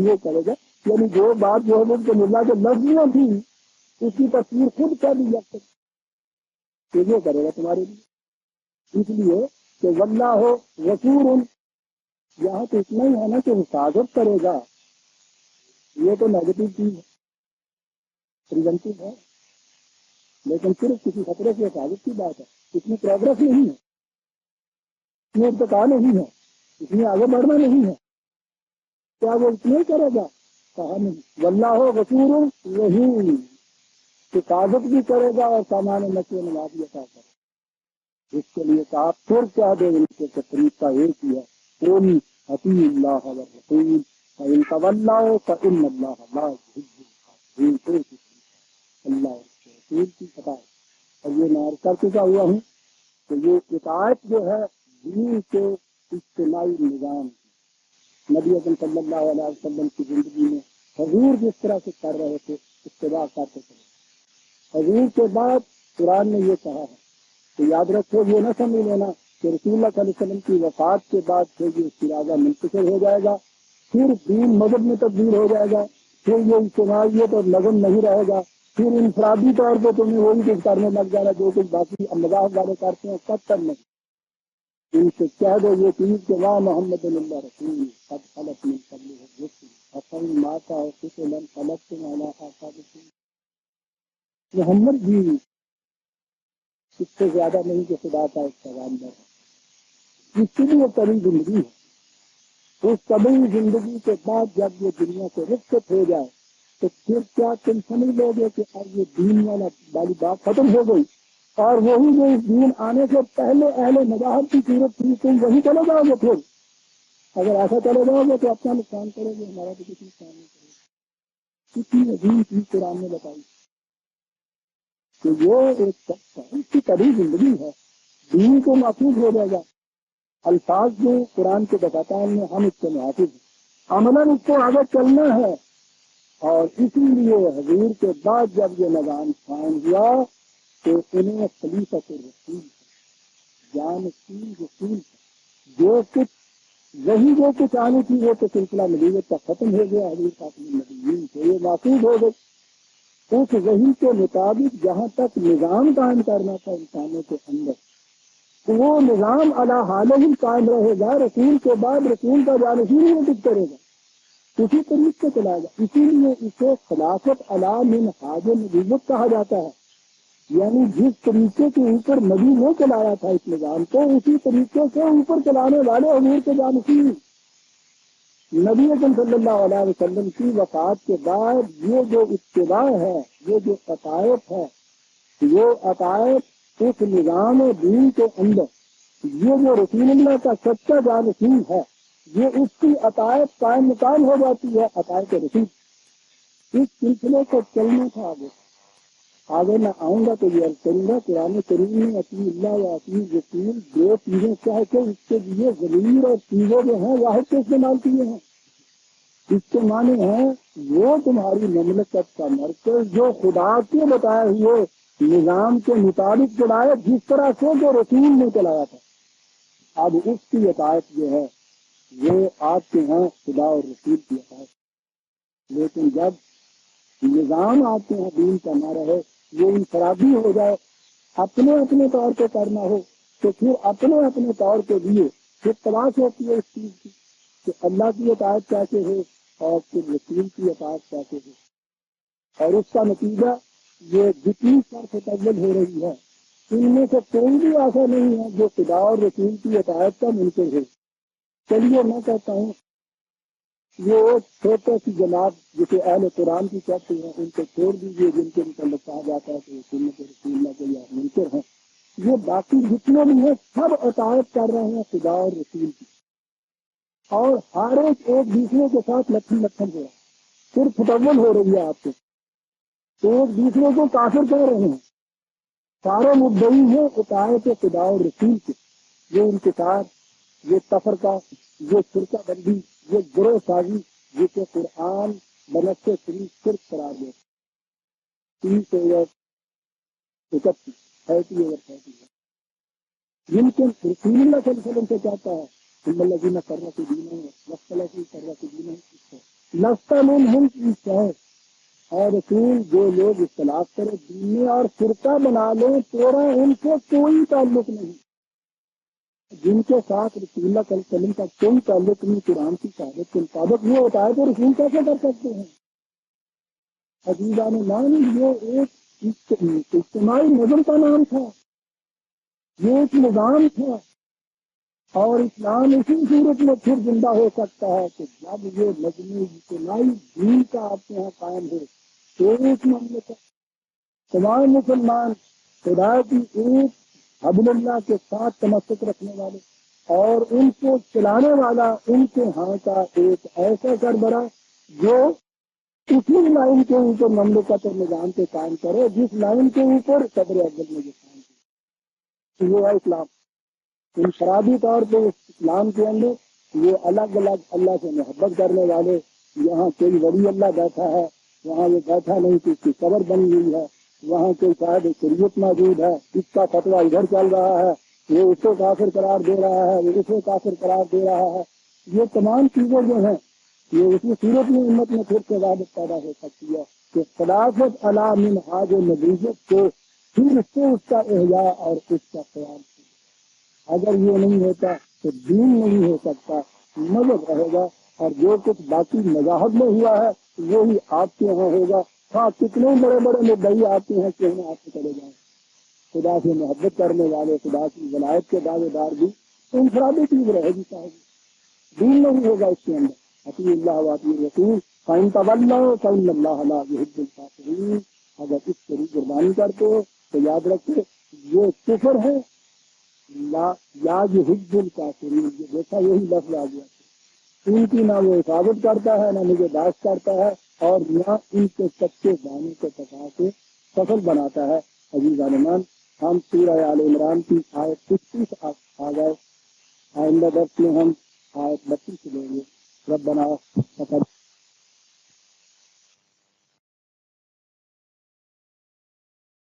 Speaker 1: یہ کرے گا، یعنی جو بات یہودیوں کو ملا جو لفظیاں تھی اس کی تصویر خود کر دی جاتی کہ یہ کرے گا تمہارے لیے، اس لیے کہ واللہ ہو غفور، یہاں تو اتنا ہی ہے نا کہ حفاظت کرے گا، یہ تو نیگیٹو چیز ہے، پریونٹو ہے، لیکن صرف کسی خطرے کی حفاظت کی بات ہے، اس میں پروگرس نہیں ہے، اس میں ارتقا نہیں ہے، اس میں آگے بڑھنا نہیں ہے، کیا وہ اتنا ہی کرے گا؟ کہا نہیں، واللہ غفور رحیم، حفاظت بھی کرے گا اور سامان نقل و نماز بھی عطا کرے گا۔ اس کے لیے کہا پھر کیا دے ان کے طریقہ ایک ہی ہے، قل اطیعوا اللہ والرسول فإن تولوا فإن اللہ لا يحب الكافرین، اللہ اور اس کے رسول کی اطاعت۔ اور یہ میں عرض کر چکا ہوا ہوں کہ یہ اطاعت جو ہے دین کے اجتماعی نظام کی، نبی اکرم صلی اللہ علیہ وسلم کی زندگی میں حضور جس طرح سے کر رہے تھے اتباع کرتے تھے۔ حضور کے بعد قرآن نے یہ کہا ہے کہ یاد رکھو، یہ نہ سمجھ لینا کہ رسول اللہ صلی اللہ علیہ وسلم کی وفات کے بعد پھر یہ استراضہ منتشر ہو جائے گا، پھر دین مذہب میں تبدیل ہو جائے گا، پھر یہ اجتماعیت اور لگن نہیں رہے گا، پھر انفرادی طور پہ تمہیں وہی کچھ کرنے لگ جانا جو کچھ باقی مذاہب والے کرتے ہیں، سب کرنے۔ ان سے کہہ دو یہ چیز کہ واہ محمد اللہ رسول قد خلت من قبلہ الرسل افإن مات أو قتل انقلبتم على أعقابكم، محمد بھی اس سے زیادہ نہیں کہ خدا کا ایک پیغام ہے، جس کی بھی ایک طویل زندگی ہے، اس طویل زندگی کے بعد جب یہ دنیا سے رخصت ہو جائے تو پھر کیا تم سمجھ لو گے کہ اب یہ دین والی بات ختم ہو گئی، اور وہی جو اس دین آنے سے پہلے اہل مذاہب کی صورت تھی تم وہی چلے جاؤ گے؟ پھر اگر ایسا چلے جاؤ گے تو اپنا نقصان کرو گے، ہمارا تو کچھ نقصان نہیں کرے گا۔ کتنی عظیم چیز قرآن نے بتائی کہ یہ ایک شخص ہے، اس کی کبھی زندگی ہے، دین کو محفوظ ہو جائے گا، الفاظ میں قرآن کے بتاتا ہے ہم اس سے محافظ ہیں، عملاً اس کو آگے چلنا ہے، اور اسی لیے حضور کے بعد جب یہ نظام قائم ہوا تو انہیں خلیفۃ الرسول جانشین رسول جو کچھ وہی جو کچھ آنی تھی وہ تو سلسلہ نبوت کا ختم ہو گیا، حضور خاتم النبیین سے یہ محفوظ ہو گئی، اس وحی کے مطابق جہاں تک نظام قائم کرنا تھا انسانوں کے اندر وہ نظام علی حالہ ہی قائم رہے گا، رسول کے بعد رسول کا جانشین ہی کچھ کرے گا، اسی طریقے سے چلائے گا۔ اسی لیے اسے خلافت علی منہاج النبوت کہا جاتا ہے، یعنی جس طریقے کے اوپر نبی نے چلایا تھا اس نظام کو اسی طریقے سے اوپر چلانے والے حضور کے جانشین۔ نبی اکرم صلی اللہ علیہ وسلم کی وفات کے بعد یہ جو اتباع ہے، یہ جو عطایت ہے، یہ عطایت اس نظام دین کے اندر یہ جو رسول اللہ کا سچا جانشین ہے یہ اس کی عطایت قائم مقام ہو جاتی ہے، عطایت رسول۔ اس سلسلے کو چلنا تھا آگے میں آؤں گا تو یہ عرض کروں گا قرآن کریم میں اطیع اللہ و اطیع رسول دو چیزیں کہہ کے اس کے لیے ضمیر اور چیزیں جو ہیں واحد کے استعمال کیے ہیں۔ اس کے معنی ہیں وہ تمہاری مملکت کا مرکز جو خدا کے بتائے ہوئے نظام کے مطابق چلائے جس طرح سے جو رسول نے چلایا تھا، اب اس کی عطایت جو ہے وہ آپ کے ہاں خدا اور رسول کی عطایت، لیکن جب نظام آپ کے یہاں دین کا نہ رہے، یہ انفرادی ہو جائے، اپنے اپنے طور پہ کرنا ہو تو پھر اپنے اپنے طور پہ دیے پھر تلاش ہوتی ہے اس چیز کی کہ اللہ کی اطاعت کیسے ہو اور پھر رسول کی اطاعت کیسے ہو، اور اس کا نتیجہ یہ جتنی سر تبدیل ہو رہی ہے ان میں سے کوئی بھی ایسا نہیں ہے جو خدا اور رسول کی اطاعت کا منکر ہے۔ چلیے میں کہتا ہوں یہ ایک چھوٹے سی جماعت جسے اہل قرآن کی کہتے ہیں ان کو چھوڑ دیجیے، جن کے متعلق کہا جاتا ہے کہ سنت رسول اللہ کے یا منکر ہیں، یہ باقی جتنے بھی ہیں سب اطاعت کر رہے ہیں خدا اور رسول کی، اور ہر ایک دوسرے کے ساتھ لکھن ہو رہا ہے، پھر تطول ہو رہی ہے آپ کو، ایک دوسرے کو کافر کہہ رہے ہیں، سارے مدعی ہیں اطاعت خدا اور رسول کے. یہ انتشار، یہ تفرقہ، یہ فرقہ بندی، یہ گروہ سازی جسے قرآن بنفس شریف صرف قرار دے. 30 اوور 31 30 اوور 30 جن کے رسول اللہ صلی اللہ علیہ وسلم سے کہتا ہے ان الذین فرقوا دینہم واختلفوا فرقوا دینہم لست منہم فی شیء، اور رسول جو لوگ اختلاف کرے دین میں اور فرقہ بنا لیں تیرا ان سے کوئی تعلق نہیں. جن کے ساتھ رسول اللہ صلی اللہ علیہ وسلم کا کوئی تعلق نہیں، قرآن کی شہادت کے مطابق وہ ہوتا ہے تو رسول کیسے کر سکتے ہیں؟ عزیزان مان، یہ ایک اجتماعی نظم کا نام تھا، یہ ایک نظام تھا، اور اسلام اسی صورت میں پھر زندہ ہو سکتا ہے کہ جب یہ مجموعی اجتماعی دین کا آپ کے یہاں قائم ہو. ایک مملکت، تمام مسلمان خدا کی ایک حبل اللہ کے ساتھ تمسک رکھنے والے، اور ان کو چلانے والا ان کے ہاں کا ایک ایسا سربراہ جو اسی لائن کے اوپر مملکت اور نظام کے قائم کرے جس لائن کے اوپر صدر اول نے جو قائم کیا. وہ ہے اسلام. انفرادی طور پہ اسلام کے اندر یہ الگ الگ اللہ سے محبت کرنے والے، یہاں کوئی ولی اللہ بیٹھا ہے، وہاں یہ بیٹھا نہیں کہ اس کی قبر بنی ہوئی ہے، وہاں کوئی صاحب شریعت موجود ہے، اس کا فتویٰ ادھر چل رہا ہے، وہ اس کو کافر قرار دے رہا ہے، وہ اس کو کافر قرار دے رہا ہے. یہ تمام چیزیں جو ہیں یہ اسی صورت میں امت میں پھر سے عبادت پیدا ہو سکتی ہے کہ خلافت علی منہاج نبوت کو پھر سے اس کا احیاء اور اس کا قیام. اگر یہ نہیں ہوتا تو دین نہیں ہو سکتا، مذہب رہے گا، اور جو کچھ باقی مذاہب میں ہوا ہے وہی آپ کے یہاں ہوگا. ہاں، کتنے بڑے بڑے مدعی آتے ہیں کہ ہم آپ سے چلے جائیں. خدا سے محبت کرنے والے، خدا کی ولایت کے دعوے دار بھی انفرادی چیز رہے گی، صاحب دین نہیں ہوگا اس کے اندر. اطیعوا اللہ واطیعوا الرسول فإن تولوا فإن اللہ لا يحب الکافرین. اگر اس طریقے قربانی کرتے ہو تو یاد رکھے یہ کفر ہے. یا یحب الکافرین، یہ دیکھا یہی لفظ آ گیا. ان کی نہ وہ حفاظت کرتا ہے، نہ مجھے داشت کرتا ہے، اور نہ ان کے کچے دانے کو پکا کے فصل بناتا ہے. عزیزان مان، ہم سورہ آل عمران کی آیت 31 آ گئے. آئندہ درس میں ہم آیت 32 لیں گے. ربنا